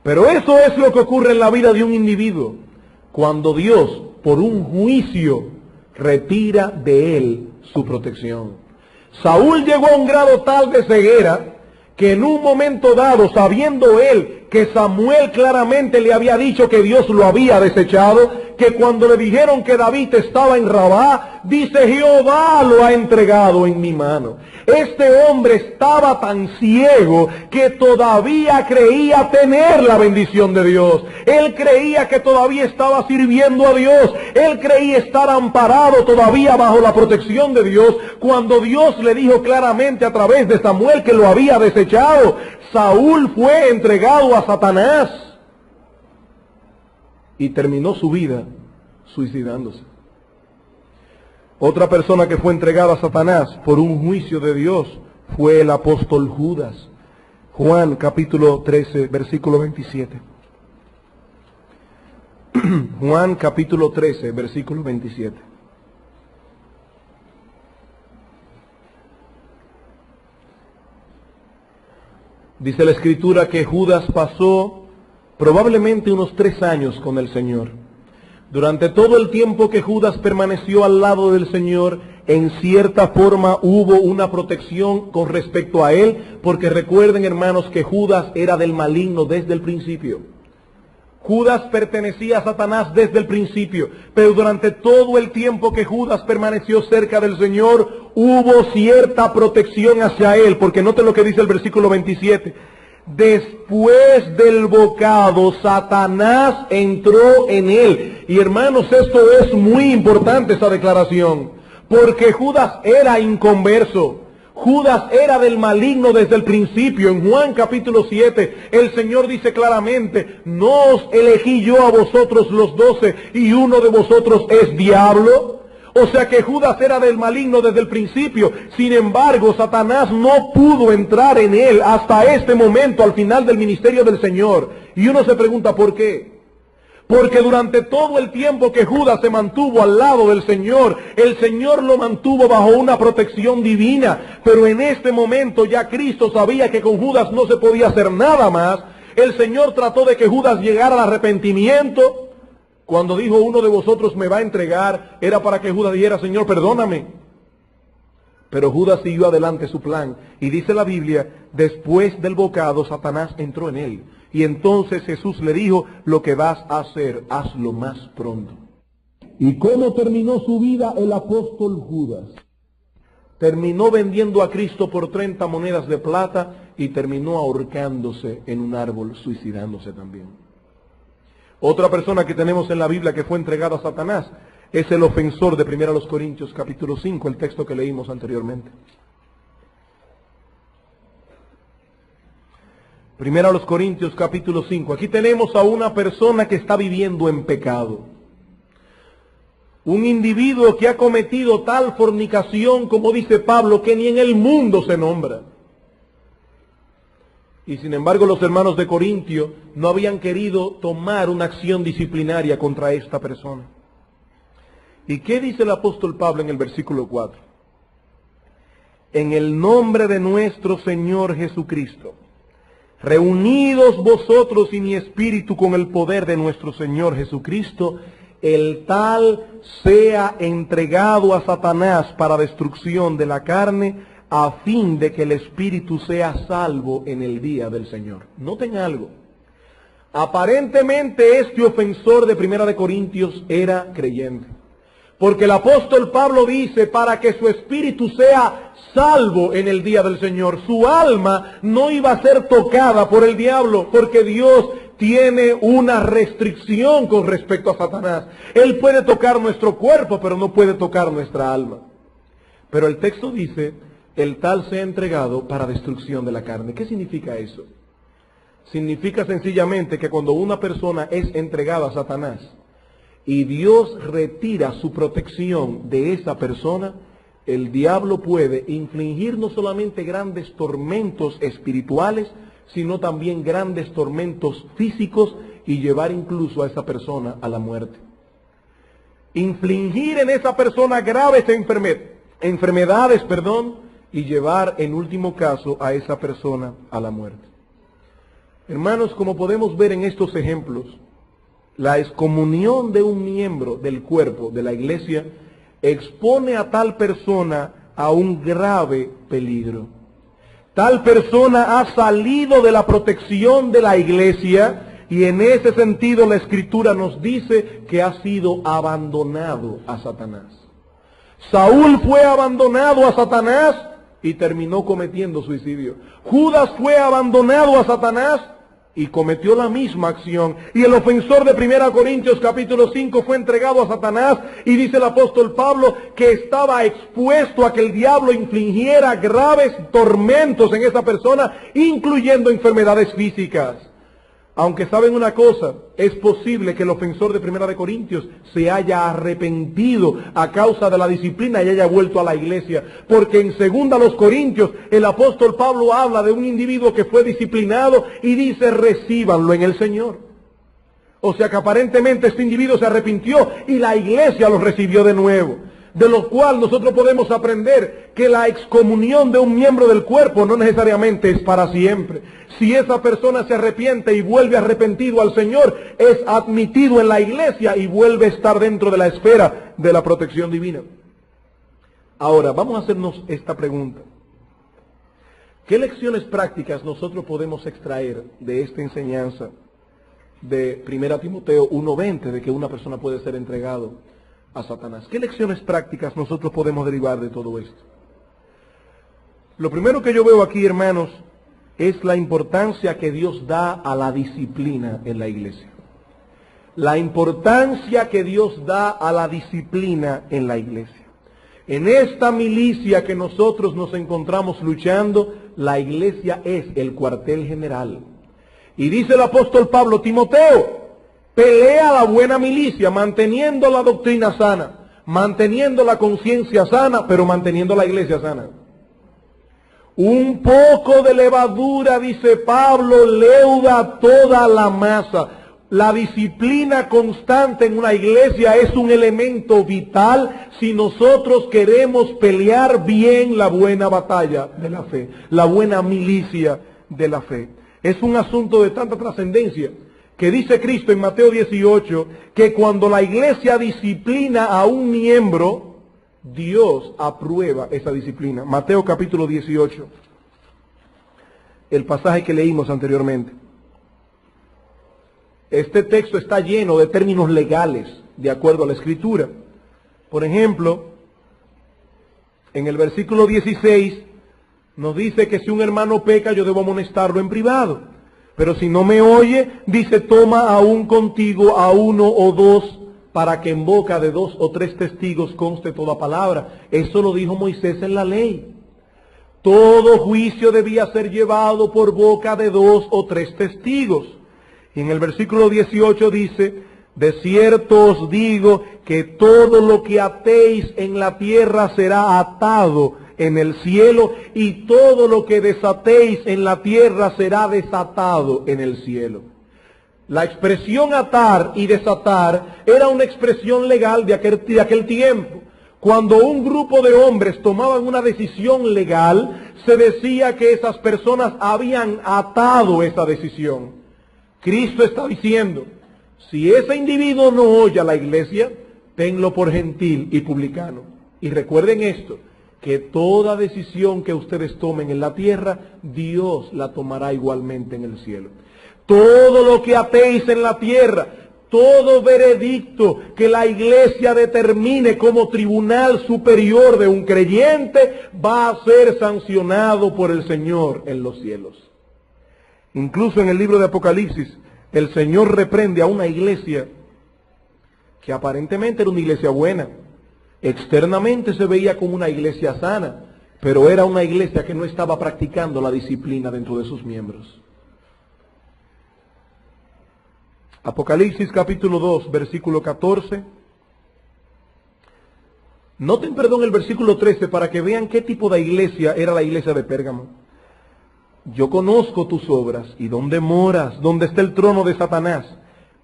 Pero eso es lo que ocurre en la vida de un individuo, cuando Dios, por un juicio, retira de él su protección. Saúl llegó a un grado tal de ceguera que en un momento dado, sabiendo él que Samuel claramente le había dicho que Dios lo había desechado, que cuando le dijeron que David estaba en Rabá, dice, Jehová lo ha entregado en mi mano. Este hombre estaba tan ciego que todavía creía tener la bendición de Dios. Él creía que todavía estaba sirviendo a Dios. Él creía estar amparado todavía bajo la protección de Dios, cuando Dios le dijo claramente a través de Samuel que lo había desechado. Saúl fue entregado a Satanás y terminó su vida suicidándose. Otra persona que fue entregada a Satanás por un juicio de Dios fue el apóstol Judas. Juan capítulo 13, versículo 27. Juan capítulo 13, versículo 27. Dice la Escritura que Judas pasó probablemente unos 3 años con el Señor. Durante todo el tiempo que Judas permaneció al lado del Señor, en cierta forma hubo una protección con respecto a él, porque recuerden, hermanos, que Judas era del maligno desde el principio. Judas pertenecía a Satanás desde el principio, pero durante todo el tiempo que Judas permaneció cerca del Señor, hubo cierta protección hacia él, porque note lo que dice el versículo 27. Después del bocado, Satanás entró en él. Y hermanos, esto es muy importante, esa declaración, porque Judas era inconverso. Judas era del maligno desde el principio. En Juan capítulo 7, el Señor dice claramente, no os elegí yo a vosotros los 12 y uno de vosotros es diablo. O sea que Judas era del maligno desde el principio. Sin embargo, Satanás no pudo entrar en él hasta este momento, al final del ministerio del Señor. Y uno se pregunta, ¿por qué? Porque durante todo el tiempo que Judas se mantuvo al lado del Señor, el Señor lo mantuvo bajo una protección divina. Pero en este momento ya Cristo sabía que con Judas no se podía hacer nada más. El Señor trató de que Judas llegara al arrepentimiento. Cuando dijo, uno de vosotros me va a entregar, era para que Judas dijera, Señor, perdóname. Pero Judas siguió adelante su plan. Y dice la Biblia, después del bocado, Satanás entró en él. Y entonces Jesús le dijo, lo que vas a hacer, hazlo más pronto. ¿Y cómo terminó su vida el apóstol Judas? terminó vendiendo a Cristo por 30 monedas de plata y terminó ahorcándose en un árbol, suicidándose también. Otra persona que tenemos en la Biblia que fue entregada a Satanás es el ofensor de 1 Corintios capítulo 5, el texto que leímos anteriormente. 1 Corintios capítulo 5. Aquí tenemos a una persona que está viviendo en pecado. Un individuo que ha cometido tal fornicación, como dice Pablo, que ni en el mundo se nombra. Y sin embargo los hermanos de Corintio no habían querido tomar una acción disciplinaria contra esta persona. ¿Y qué dice el apóstol Pablo en el versículo 4? En el nombre de nuestro Señor Jesucristo, reunidos vosotros y mi espíritu con el poder de nuestro Señor Jesucristo, el tal sea entregado a Satanás para destrucción de la carne, a fin de que el espíritu sea salvo en el día del Señor. Noten algo. Aparentemente este ofensor de 1 Corintios era creyente. Porque el apóstol Pablo dice, para que su espíritu sea salvo en el día del Señor. Su alma no iba a ser tocada por el diablo, porque Dios tiene una restricción con respecto a Satanás. Él puede tocar nuestro cuerpo, pero no puede tocar nuestra alma. Pero el texto dice, el tal sea entregado para destrucción de la carne. ¿Qué significa eso? Significa sencillamente que cuando una persona es entregada a Satanás, y Dios retira su protección de esa persona, el diablo puede infligir no solamente grandes tormentos espirituales, sino también grandes tormentos físicos y llevar incluso a esa persona a la muerte. Infligir en esa persona graves enfermedades, y llevar en último caso a esa persona a la muerte. Hermanos, como podemos ver en estos ejemplos, la excomunión de un miembro del cuerpo de la iglesia expone a tal persona a un grave peligro. Tal persona ha salido de la protección de la iglesia y en ese sentido la Escritura nos dice que ha sido abandonado a Satanás. Saúl fue abandonado a Satanás y terminó cometiendo suicidio. Judas fue abandonado a Satanás y cometió la misma acción. Y el ofensor de 1 Corintios capítulo 5 fue entregado a Satanás, y dice el apóstol Pablo que estaba expuesto a que el diablo infligiera graves tormentos en esa persona, incluyendo enfermedades físicas. Aunque saben una cosa, es posible que el ofensor de 1 Corintios se haya arrepentido a causa de la disciplina y haya vuelto a la iglesia. Porque en 2 Corintios el apóstol Pablo habla de un individuo que fue disciplinado y dice, recíbanlo en el Señor. O sea que aparentemente este individuo se arrepintió y la iglesia lo recibió de nuevo. De lo cual nosotros podemos aprender que la excomunión de un miembro del cuerpo no necesariamente es para siempre. Si esa persona se arrepiente y vuelve arrepentido al Señor, es admitido en la iglesia y vuelve a estar dentro de la esfera de la protección divina. Ahora, vamos a hacernos esta pregunta. ¿Qué lecciones prácticas nosotros podemos extraer de esta enseñanza de 1 Timoteo 1:20, de que una persona puede ser entregado a Satanás? ¿Qué lecciones prácticas nosotros podemos derivar de todo esto? Lo primero que yo veo aquí, hermanos, es la importancia que Dios da a la disciplina en la iglesia. La importancia que Dios da a la disciplina en la iglesia. En esta milicia que nosotros nos encontramos luchando, la iglesia es el cuartel general. Y dice el apóstol Pablo, Timoteo, pelea la buena milicia, manteniendo la doctrina sana, manteniendo la conciencia sana, pero manteniendo la iglesia sana. Un poco de levadura, dice Pablo, leuda toda la masa. La disciplina constante en una iglesia es un elemento vital si nosotros queremos pelear bien la buena batalla de la fe, la buena milicia de la fe. Es un asunto de tanta trascendencia que dice Cristo en Mateo 18, que cuando la iglesia disciplina a un miembro, Dios aprueba esa disciplina. Mateo capítulo 18, el pasaje que leímos anteriormente. Este texto está lleno de términos legales, de acuerdo a la Escritura. Por ejemplo, En el versículo 16 nos dice que si un hermano peca, yo debo amonestarlo en privado. Pero si no me oye, dice, toma aún contigo a uno o dos, para que en boca de 2 o 3 testigos conste toda palabra. Eso lo dijo Moisés en la ley. Todo juicio debía ser llevado por boca de 2 o 3 testigos. Y en el versículo 18 dice, de cierto os digo que todo lo que atéis en la tierra será atado en el cielo, y todo lo que desatéis en la tierra será desatado en el cielo. La expresión atar y desatar era una expresión legal de aquel tiempo. Cuando un grupo de hombres tomaban una decisión legal, se decía que esas personas habían atado esa decisión. Cristo está diciendo, si ese individuo no oye a la iglesia, tenlo por gentil y publicano. Y recuerden esto, que toda decisión que ustedes tomen en la tierra, Dios la tomará igualmente en el cielo. Todo lo que atéis en la tierra, todo veredicto que la iglesia determine como tribunal superior de un creyente, va a ser sancionado por el Señor en los cielos. Incluso en el libro de Apocalipsis, el Señor reprende a una iglesia que aparentemente era una iglesia buena. Externamente se veía como una iglesia sana, pero era una iglesia que no estaba practicando la disciplina dentro de sus miembros. Apocalipsis capítulo 2, versículo 14. Noten, el versículo 13 para que vean qué tipo de iglesia era la iglesia de Pérgamo. Yo conozco tus obras y dónde moras, dónde está el trono de Satanás,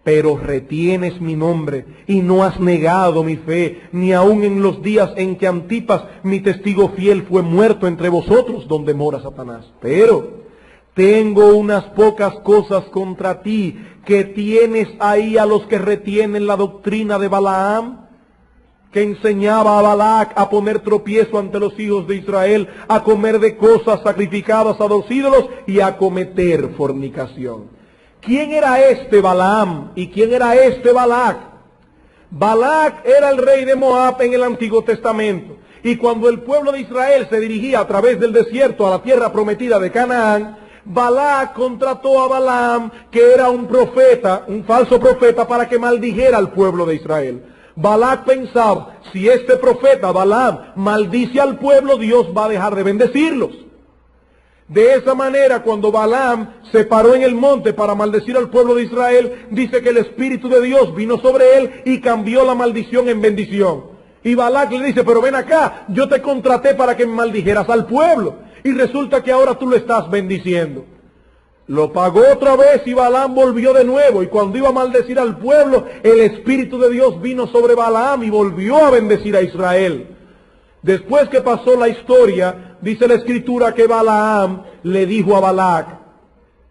pero retienes mi nombre y no has negado mi fe, ni aun en los días en que Antipas, mi testigo fiel, fue muerto entre vosotros, donde mora Satanás. Pero tengo unas pocas cosas contra ti, que tienes ahí a los que retienen la doctrina de Balaam, que enseñaba a Balac a poner tropiezo ante los hijos de Israel, a comer de cosas sacrificadas a los ídolos y a cometer fornicación. ¿Quién era este Balaam y quién era este Balac? Balac era el rey de Moab en el Antiguo Testamento. Y cuando el pueblo de Israel se dirigía a través del desierto a la tierra prometida de Canaán, Balac contrató a Balaam, que era un profeta, un falso profeta, para que maldijera al pueblo de Israel. Balac pensaba, si este profeta Balaam maldice al pueblo, Dios va a dejar de bendecirlos. De esa manera, cuando Balaam se paró en el monte para maldecir al pueblo de Israel, dice que el Espíritu de Dios vino sobre él y cambió la maldición en bendición. Y Balac le dice, pero ven acá, yo te contraté para que me maldijeras al pueblo, y resulta que ahora tú lo estás bendiciendo. Lo pagó otra vez y Balaam volvió de nuevo, y cuando iba a maldecir al pueblo, el Espíritu de Dios vino sobre Balaam y volvió a bendecir a Israel. Después que pasó la historia, dice la Escritura que Balaam le dijo a Balac,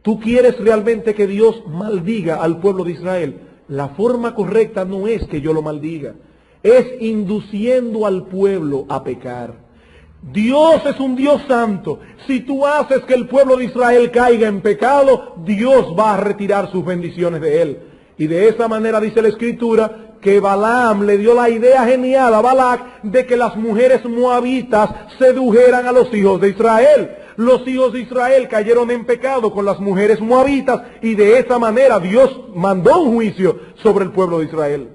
¿tú quieres realmente que Dios maldiga al pueblo de Israel? La forma correcta no es que yo lo maldiga, es induciendo al pueblo a pecar. Dios es un Dios santo. Si tú haces que el pueblo de Israel caiga en pecado, Dios va a retirar sus bendiciones de él. Y de esa manera dice la Escritura que Balaam le dio la idea genial a Balac de que las mujeres moabitas sedujeran a los hijos de Israel. Los hijos de Israel cayeron en pecado con las mujeres moabitas y de esa manera Dios mandó un juicio sobre el pueblo de Israel.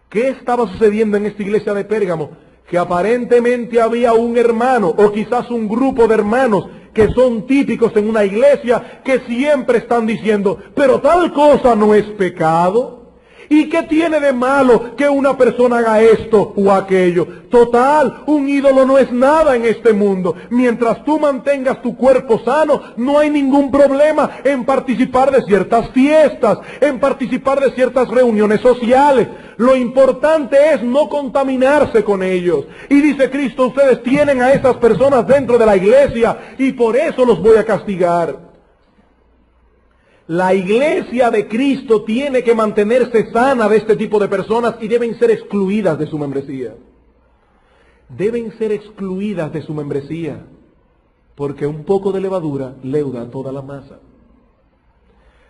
¿Qué estaba sucediendo en esta iglesia de Pérgamo? Que aparentemente había un hermano o quizás un grupo de hermanos que son típicos en una iglesia que siempre están diciendo, pero tal cosa no es pecado. ¿Y qué tiene de malo que una persona haga esto o aquello? Total, un ídolo no es nada en este mundo. Mientras tú mantengas tu cuerpo sano, no hay ningún problema en participar de ciertas fiestas, en participar de ciertas reuniones sociales. Lo importante es no contaminarse con ellos. Y dice Cristo, ustedes tienen a esas personas dentro de la iglesia y por eso los voy a castigar. La iglesia de Cristo tiene que mantenerse sana de este tipo de personas y deben ser excluidas de su membresía. Deben ser excluidas de su membresía, porque un poco de levadura leuda toda la masa.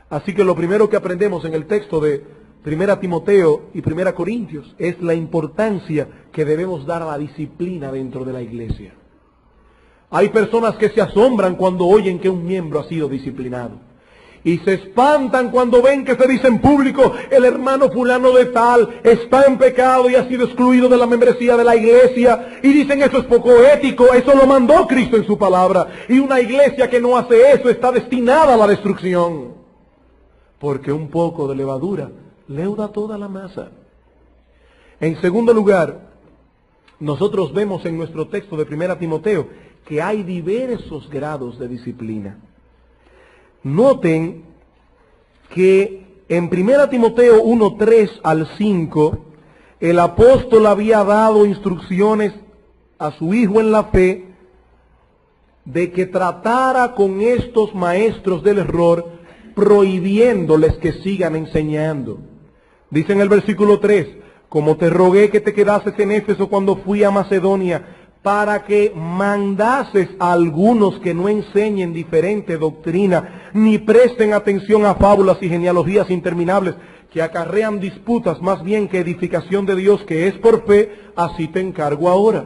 Así que lo primero que aprendemos en el texto de Primera Timoteo y Primera Corintios, es la importancia que debemos dar a la disciplina dentro de la iglesia. Hay personas que se asombran cuando oyen que un miembro ha sido disciplinado. Y se espantan cuando ven que se dice en público, el hermano fulano de tal está en pecado y ha sido excluido de la membresía de la iglesia. Y dicen, eso es poco ético, eso lo mandó Cristo en su palabra. Y una iglesia que no hace eso está destinada a la destrucción. Porque un poco de levadura leuda toda la masa. En segundo lugar, nosotros vemos en nuestro texto de 1 Timoteo que hay diversos grados de disciplina. Noten que en 1 Timoteo 1:3 al 5, el apóstol había dado instrucciones a su hijo en la fe de que tratara con estos maestros del error, prohibiéndoles que sigan enseñando. Dice en el versículo 3, como te rogué que te quedases en Éfeso cuando fui a Macedonia, para que mandases a algunos que no enseñen diferente doctrina, ni presten atención a fábulas y genealogías interminables, que acarrean disputas más bien que edificación de Dios, que es por fe, así te encargo ahora.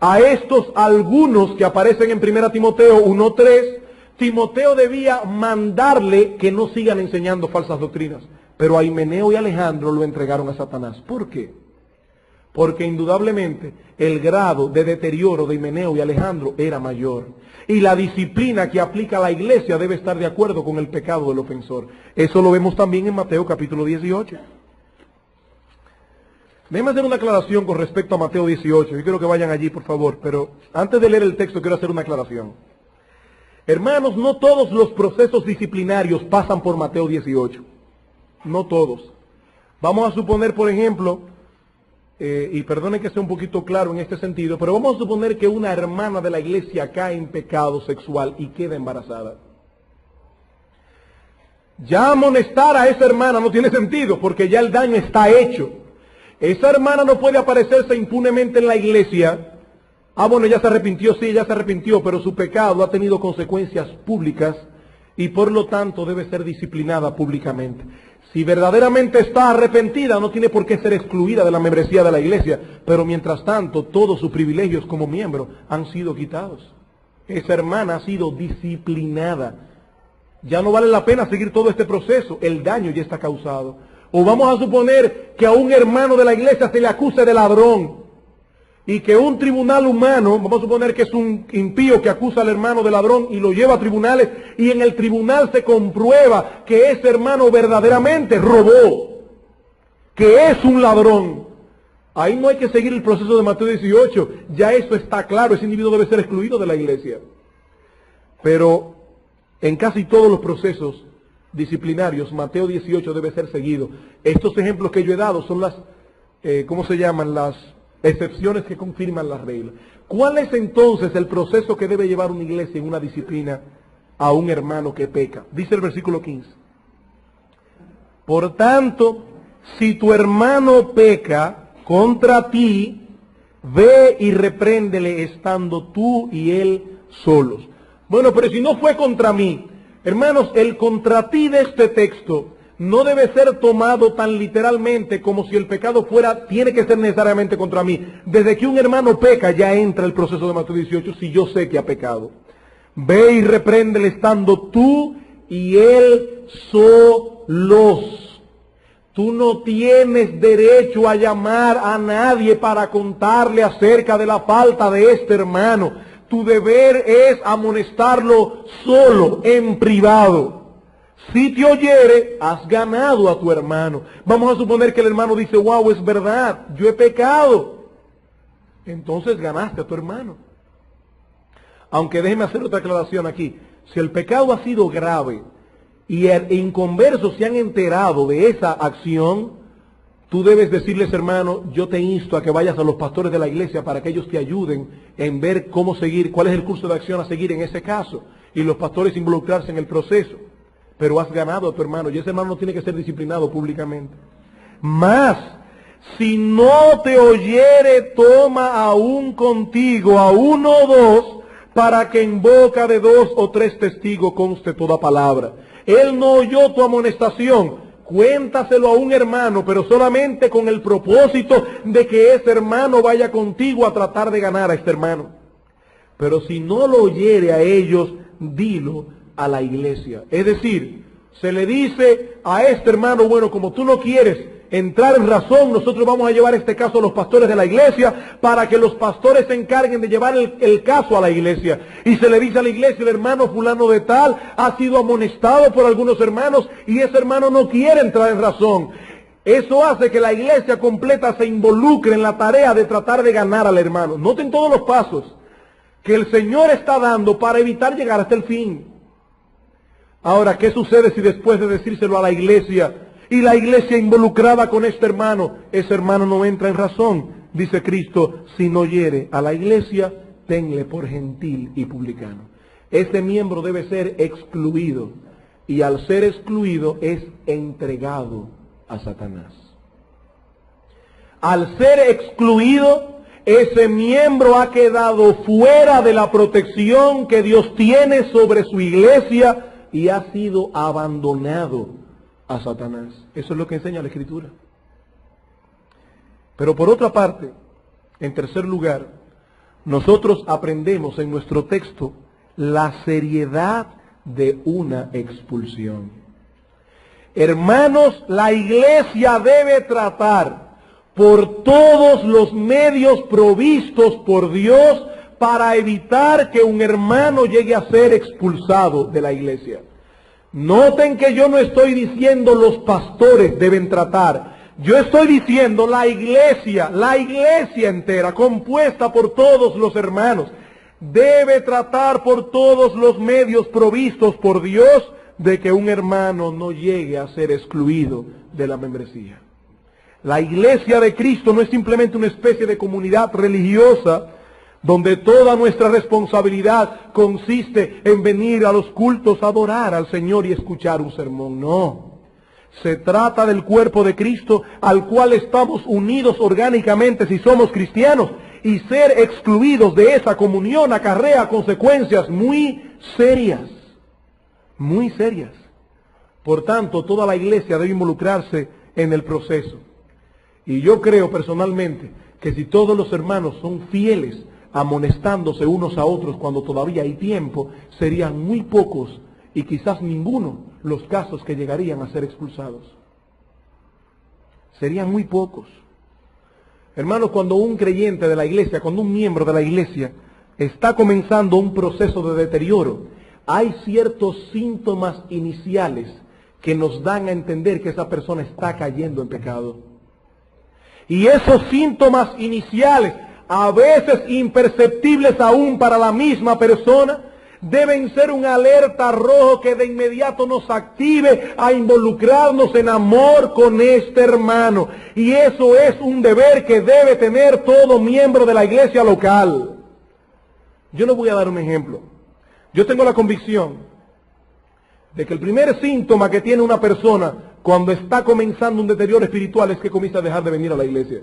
A estos algunos que aparecen en 1 Timoteo 1:3, Timoteo debía mandarle que no sigan enseñando falsas doctrinas. Pero a Himeneo y Alejandro lo entregaron a Satanás. ¿Por qué? Porque indudablemente el grado de deterioro de Himeneo y Alejandro era mayor. Y la disciplina que aplica la iglesia debe estar de acuerdo con el pecado del ofensor. Eso lo vemos también en Mateo capítulo 18. Déjenme hacer una aclaración con respecto a Mateo 18. Yo quiero que vayan allí, por favor. Pero antes de leer el texto quiero hacer una aclaración. Hermanos, no todos los procesos disciplinarios pasan por Mateo 18. No todos. Vamos a suponer, por ejemplo, y perdonen que sea un poquito claro en este sentido, pero vamos a suponer que una hermana de la iglesia cae en pecado sexual y queda embarazada. Ya amonestar a esa hermana no tiene sentido, porque ya el daño está hecho. Esa hermana no puede aparecerse impunemente en la iglesia. Bueno, ya se arrepintió, sí, ya se arrepintió, pero su pecado ha tenido consecuencias públicas y por lo tanto debe ser disciplinada públicamente. Si verdaderamente está arrepentida, no tiene por qué ser excluida de la membresía de la iglesia, pero mientras tanto, todos sus privilegios como miembro han sido quitados. Esa hermana ha sido disciplinada. Ya no vale la pena seguir todo este proceso, el daño ya está causado. O vamos a suponer que a un hermano de la iglesia se le acuse de ladrón, y que un tribunal humano, vamos a suponer que es un impío que acusa al hermano de ladrón y lo lleva a tribunales, y en el tribunal se comprueba que ese hermano verdaderamente robó, que es un ladrón. Ahí no hay que seguir el proceso de Mateo 18, ya eso está claro, ese individuo debe ser excluido de la iglesia. Pero en casi todos los procesos disciplinarios, Mateo 18 debe ser seguido. Estos ejemplos que yo he dado son las, ¿cómo se llaman? Las excepciones que confirman las reglas. ¿Cuál es entonces el proceso que debe llevar una iglesia en una disciplina a un hermano que peca? Dice el versículo 15. Por tanto, si tu hermano peca contra ti, ve y repréndele estando tú y él solos. Bueno, pero si no fue contra mí, hermanos, el contra ti de este texto no debe ser tomado tan literalmente como si el pecado fuera, tiene que ser necesariamente contra mí. Desde que un hermano peca ya entra el proceso de Mateo 18 si yo sé que ha pecado. Ve y repréndele estando tú y él solos. Tú no tienes derecho a llamar a nadie para contarle acerca de la falta de este hermano. Tu deber es amonestarlo solo, en privado. Si te oyere, has ganado a tu hermano. Vamos a suponer que el hermano dice, wow, es verdad, yo he pecado. Entonces ganaste a tu hermano. Aunque déjeme hacer otra aclaración aquí. Si el pecado ha sido grave y inconversos se han enterado de esa acción, tú debes decirles, hermano, yo te insto a que vayas a los pastores de la iglesia para que ellos te ayuden en ver cómo seguir, cuál es el curso de acción a seguir en ese caso. Y los pastores involucrarse en el proceso. Pero has ganado a tu hermano y ese hermano tiene que ser disciplinado públicamente. Más, si no te oyere, toma aún contigo a uno o dos, para que en boca de 2 o 3 testigos conste toda palabra. Él no oyó tu amonestación. cuéntaselo a un hermano, pero solamente con el propósito de que ese hermano vaya contigo a tratar de ganar a este hermano. Pero si no lo oyere a ellos, dilo a la iglesia. Es decir, se le dice a este hermano, bueno, como tú no quieres entrar en razón, nosotros vamos a llevar este caso a los pastores de la iglesia para que los pastores se encarguen de llevar el caso a la iglesia. Y se le dice a la iglesia, el hermano fulano de tal ha sido amonestado por algunos hermanos y ese hermano no quiere entrar en razón. Eso hace que la iglesia completa se involucre en la tarea de tratar de ganar al hermano. Noten todos los pasos que el Señor está dando para evitar llegar hasta el fin. Ahora, ¿qué sucede si después de decírselo a la iglesia y la iglesia involucrada con este hermano, ese hermano no entra en razón? Dice Cristo, si no hiere a la iglesia, tenle por gentil y publicano. Este miembro debe ser excluido y al ser excluido es entregado a Satanás. Al ser excluido, ese miembro ha quedado fuera de la protección que Dios tiene sobre su iglesia y ha sido abandonado a Satanás. Eso es lo que enseña la Escritura. Pero por otra parte, en tercer lugar, nosotros aprendemos en nuestro texto la seriedad de una expulsión. Hermanos, la iglesia debe tratar por todos los medios provistos por Dios para evitar que un hermano llegue a ser expulsado de la iglesia. Noten que yo no estoy diciendo los pastores deben tratar. Yo estoy diciendo la iglesia entera, compuesta por todos los hermanos, debe tratar por todos los medios provistos por Dios de que un hermano no llegue a ser excluido de la membresía. La iglesia de Cristo no es simplemente una especie de comunidad religiosa donde toda nuestra responsabilidad consiste en venir a los cultos a adorar al Señor y escuchar un sermón. No. Se trata del cuerpo de Cristo al cual estamos unidos orgánicamente si somos cristianos, y ser excluidos de esa comunión acarrea consecuencias muy serias. Muy serias. Por tanto, toda la iglesia debe involucrarse en el proceso. Y yo creo personalmente que si todos los hermanos son fieles, amonestándose unos a otros cuando todavía hay tiempo, serían muy pocos y quizás ninguno los casos que llegarían a ser expulsados. Serían muy pocos. Hermanos, cuando un creyente de la iglesia, cuando un miembro de la iglesia está comenzando un proceso de deterioro, hay ciertos síntomas iniciales que nos dan a entender que esa persona está cayendo en pecado. Y esos síntomas iniciales, a veces imperceptibles aún para la misma persona, deben ser un alerta rojo que de inmediato nos active a involucrarnos en amor con este hermano. Y eso es un deber que debe tener todo miembro de la iglesia local. Yo les voy a dar un ejemplo. Yo tengo la convicción de que el primer síntoma que tiene una persona cuando está comenzando un deterioro espiritual es que comienza a dejar de venir a la iglesia.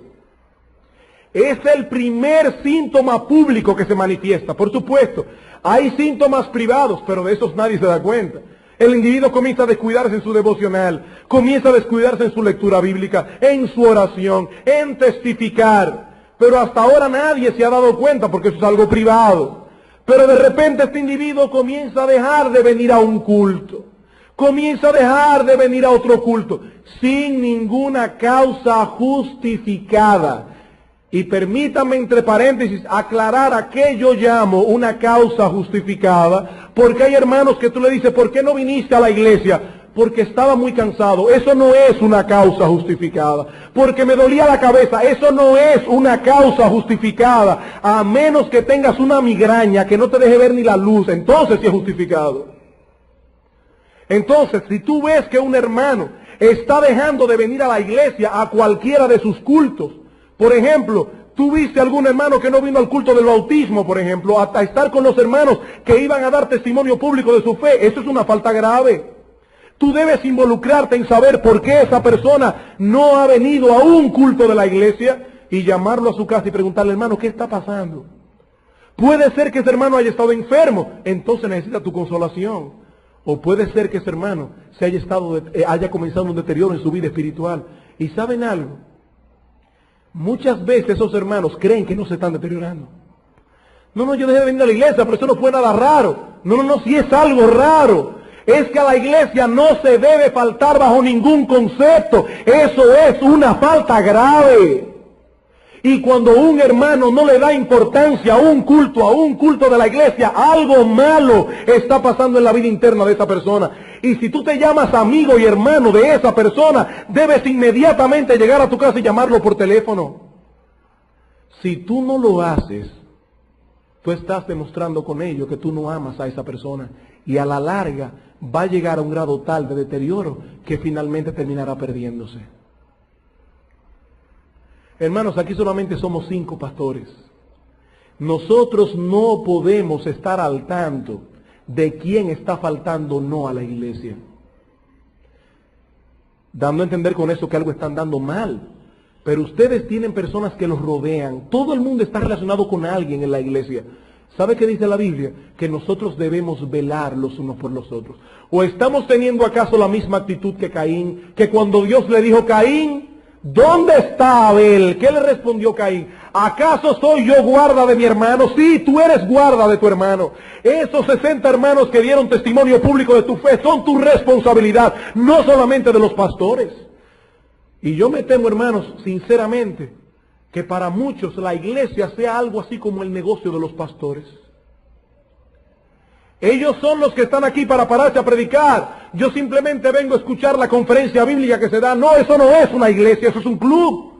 Es el primer síntoma público que se manifiesta. Por supuesto, hay síntomas privados, pero de esos nadie se da cuenta. El individuo comienza a descuidarse en su devocional, comienza a descuidarse en su lectura bíblica, en su oración, en testificar. Pero hasta ahora nadie se ha dado cuenta porque eso es algo privado. Pero de repente este individuo comienza a dejar de venir a un culto. Comienza a dejar de venir a otro culto sin ninguna causa justificada. Y permítanme entre paréntesis aclarar a qué yo llamo una causa justificada, porque hay hermanos que tú le dices, ¿por qué no viniste a la iglesia? Porque estaba muy cansado. Eso no es una causa justificada. Porque me dolía la cabeza. Eso no es una causa justificada. A menos que tengas una migraña que no te deje ver ni la luz, entonces sí es justificado. Entonces, si tú ves que un hermano está dejando de venir a la iglesia a cualquiera de sus cultos, por ejemplo, tú viste algún hermano que no vino al culto del bautismo, por ejemplo, a estar con los hermanos que iban a dar testimonio público de su fe, eso es una falta grave. Tú debes involucrarte en saber por qué esa persona no ha venido a un culto de la iglesia y llamarlo a su casa y preguntarle, hermano, ¿qué está pasando? Puede ser que ese hermano haya estado enfermo, entonces necesita tu consolación. O puede ser que ese hermano haya comenzado un deterioro en su vida espiritual. ¿Y saben algo? Muchas veces esos hermanos creen que no se están deteriorando. No, yo dejé de venir a la iglesia, pero eso no fue nada raro. No, sí es algo raro. Es que a la iglesia no se debe faltar bajo ningún concepto. Eso es una falta grave. Y cuando un hermano no le da importancia a un culto de la iglesia, algo malo está pasando en la vida interna de esa persona. Y si tú te llamas amigo y hermano de esa persona, debes inmediatamente llegar a tu casa y llamarlo por teléfono. Si tú no lo haces, tú estás demostrando con ello que tú no amas a esa persona. Y a la larga va a llegar a un grado tal de deterioro que finalmente terminará perdiéndose. Hermanos, aquí solamente somos 5 pastores. Nosotros no podemos estar al tanto de quién está faltando o no a la iglesia, dando a entender con eso que algo están dando mal. Pero ustedes tienen personas que los rodean. Todo el mundo está relacionado con alguien en la iglesia. ¿Sabe qué dice la Biblia? Que nosotros debemos velar los unos por los otros. ¿O estamos teniendo acaso la misma actitud que Caín? Que cuando Dios le dijo, Caín, ¿dónde está Abel? ¿Qué le respondió Caín? ¿Acaso soy yo guarda de mi hermano? Sí, tú eres guarda de tu hermano. Esos 60 hermanos que dieron testimonio público de tu fe son tu responsabilidad, no solamente de los pastores. Y yo me temo, hermanos, sinceramente, que para muchos la iglesia sea algo así como el negocio de los pastores. Ellos son los que están aquí para pararse a predicar. Yo simplemente vengo a escuchar la conferencia bíblica que se da. No, eso no es una iglesia, eso es un club.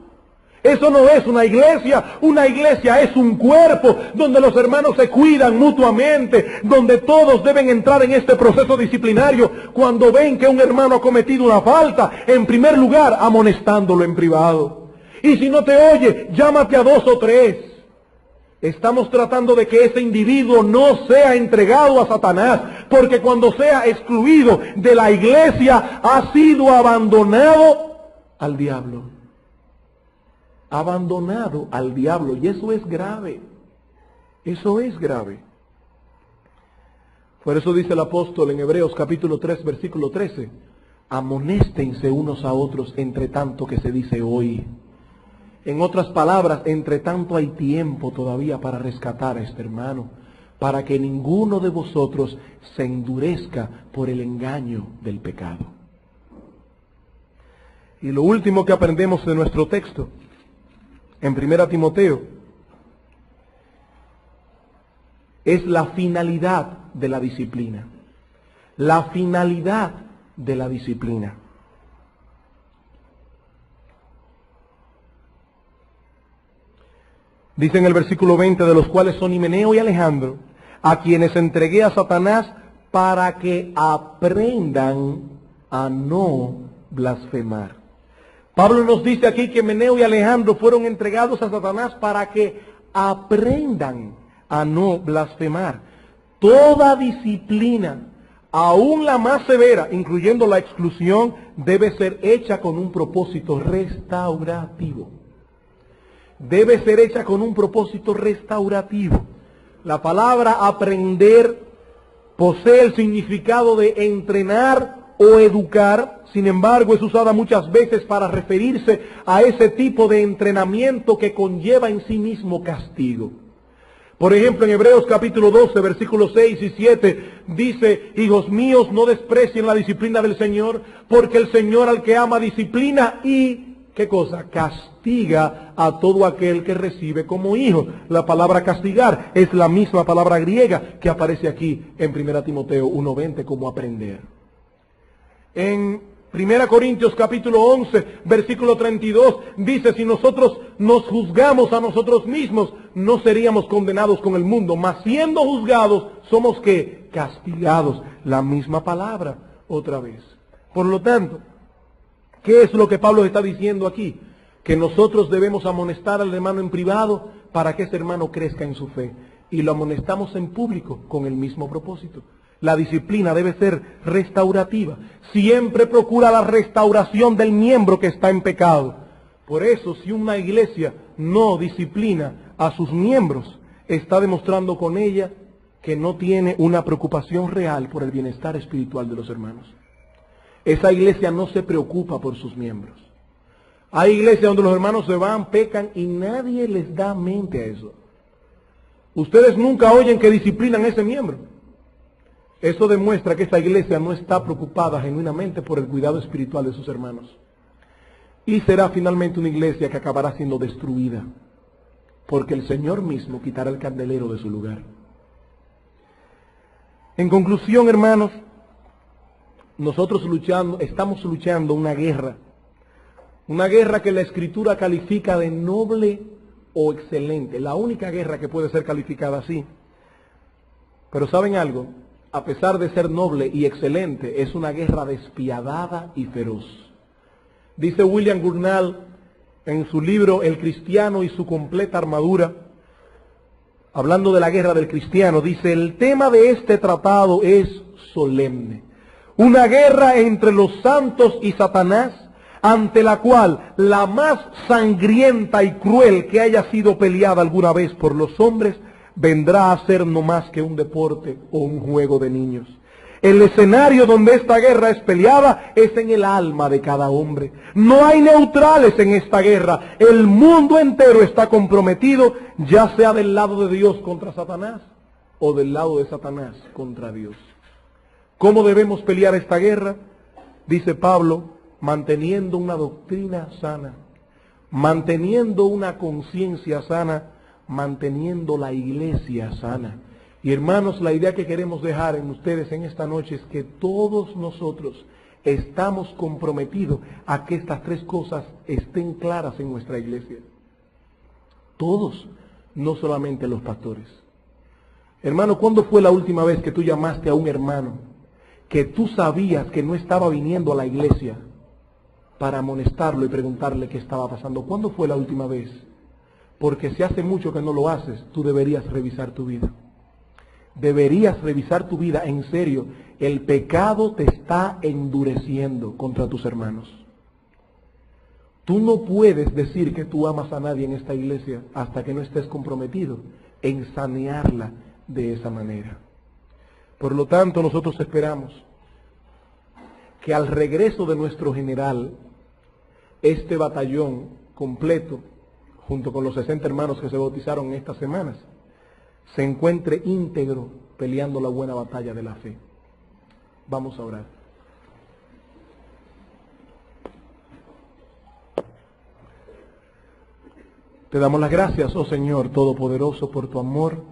Eso no es una iglesia. Una iglesia es un cuerpo donde los hermanos se cuidan mutuamente, donde todos deben entrar en este proceso disciplinario. Cuando ven que un hermano ha cometido una falta, en primer lugar, amonestándolo en privado. Y si no te oye, llámate a 2 o 3. Estamos tratando de que ese individuo no sea entregado a Satanás, porque cuando sea excluido de la iglesia, ha sido abandonado al diablo. Abandonado al diablo, y eso es grave. Eso es grave. Por eso dice el apóstol en Hebreos capítulo 3, versículo 13, amonéstense unos a otros entre tanto que se dice hoy. En otras palabras, entre tanto hay tiempo todavía para rescatar a este hermano, para que ninguno de vosotros se endurezca por el engaño del pecado. Y lo último que aprendemos de nuestro texto, en 1 Timoteo, es la finalidad de la disciplina. La finalidad de la disciplina. Dice en el versículo 20, de los cuales son Himeneo y Alejandro, a quienes entregué a Satanás para que aprendan a no blasfemar. Pablo nos dice aquí que Himeneo y Alejandro fueron entregados a Satanás para que aprendan a no blasfemar. Toda disciplina, aún la más severa, incluyendo la exclusión, debe ser hecha con un propósito restaurativo. Debe ser hecha con un propósito restaurativo. La palabra aprender posee el significado de entrenar o educar. Sin embargo, es usada muchas veces para referirse a ese tipo de entrenamiento que conlleva en sí mismo castigo. Por ejemplo, en Hebreos capítulo 12, versículos 6 y 7, dice, hijos míos, no desprecien la disciplina del Señor, porque el Señor al que ama disciplina y ¿qué cosa? Castiga a todo aquel que recibe como hijo. La palabra castigar es la misma palabra griega que aparece aquí en 1 Timoteo 1:20 como aprender. En 1 Corintios capítulo 11, versículo 32, dice, si nosotros nos juzgamos a nosotros mismos, no seríamos condenados con el mundo, mas siendo juzgados, somos ¿qué? Castigados. La misma palabra otra vez. Por lo tanto, ¿qué es lo que Pablo está diciendo aquí? Que nosotros debemos amonestar al hermano en privado para que ese hermano crezca en su fe. Y lo amonestamos en público con el mismo propósito. La disciplina debe ser restaurativa. Siempre procura la restauración del miembro que está en pecado. Por eso, si una iglesia no disciplina a sus miembros, está demostrando con ella que no tiene una preocupación real por el bienestar espiritual de los hermanos. Esa iglesia no se preocupa por sus miembros. Hay iglesias donde los hermanos se van, pecan y nadie les da mente a eso. Ustedes nunca oyen que disciplinan a ese miembro. Eso demuestra que esa iglesia no está preocupada genuinamente por el cuidado espiritual de sus hermanos. Y será finalmente una iglesia que acabará siendo destruida, porque el Señor mismo quitará el candelero de su lugar. En conclusión, hermanos, nosotros estamos luchando una guerra que la Escritura califica de noble o excelente, la única guerra que puede ser calificada así. Pero ¿saben algo? A pesar de ser noble y excelente, es una guerra despiadada y feroz. Dice William Gurnall en su libro El cristiano y su completa armadura, hablando de la guerra del cristiano, dice: el tema de este tratado es solemne. Una guerra entre los santos y Satanás, ante la cual la más sangrienta y cruel que haya sido peleada alguna vez por los hombres, vendrá a ser no más que un deporte o un juego de niños. El escenario donde esta guerra es peleada es en el alma de cada hombre. No hay neutrales en esta guerra. El mundo entero está comprometido, ya sea del lado de Dios contra Satanás o del lado de Satanás contra Dios. ¿Cómo debemos pelear esta guerra? Dice Pablo: manteniendo una doctrina sana, manteniendo una conciencia sana, manteniendo la iglesia sana. Y hermanos, la idea que queremos dejar en ustedes en esta noche es que todos nosotros estamos comprometidos a que estas tres cosas estén claras en nuestra iglesia. Todos, no solamente los pastores. Hermano, ¿cuándo fue la última vez que tú llamaste a un hermano que tú sabías que no estaba viniendo a la iglesia para amonestarlo y preguntarle qué estaba pasando? ¿Cuándo fue la última vez? Porque si hace mucho que no lo haces, tú deberías revisar tu vida. Deberías revisar tu vida, en serio. El pecado te está endureciendo contra tus hermanos. Tú no puedes decir que tú amas a nadie en esta iglesia hasta que no estés comprometido en sanearla de esa manera. Por lo tanto, nosotros esperamos que al regreso de nuestro general, este batallón completo, junto con los 60 hermanos que se bautizaron en estas semanas, se encuentre íntegro peleando la buena batalla de la fe. Vamos a orar. Te damos las gracias, oh Señor Todopoderoso, por tu amor.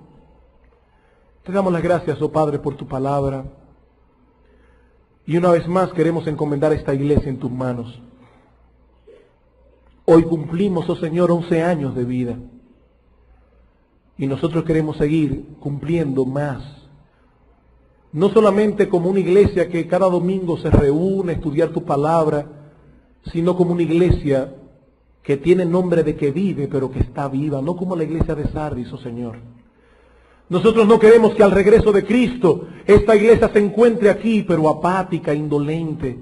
Te damos las gracias, oh Padre, por tu palabra. Y una vez más queremos encomendar esta iglesia en tus manos. Hoy cumplimos, oh Señor, 11 años de vida. Y nosotros queremos seguir cumpliendo más. No solamente como una iglesia que cada domingo se reúne a estudiar tu palabra, sino como una iglesia que tiene nombre de que vive, pero que está viva, no como la iglesia de Sardis, oh Señor. Nosotros no queremos que al regreso de Cristo esta iglesia se encuentre aquí, pero apática, indolente.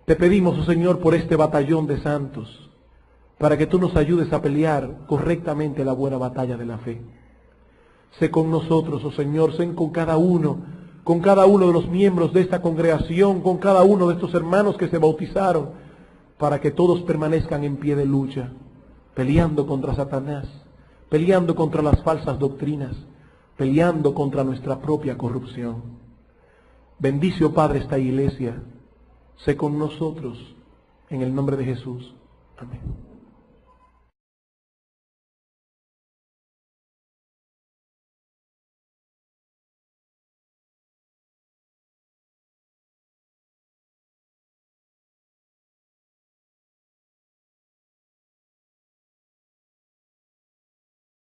Te pedimos, oh Señor, por este batallón de santos, para que tú nos ayudes a pelear correctamente la buena batalla de la fe. Sé con nosotros, oh Señor, sé con cada uno de los miembros de esta congregación, con cada uno de estos hermanos que se bautizaron, para que todos permanezcan en pie de lucha, peleando contra Satanás, peleando contra las falsas doctrinas, peleando contra nuestra propia corrupción. Bendice, oh Padre, esta iglesia. Sé con nosotros, en el nombre de Jesús. Amén.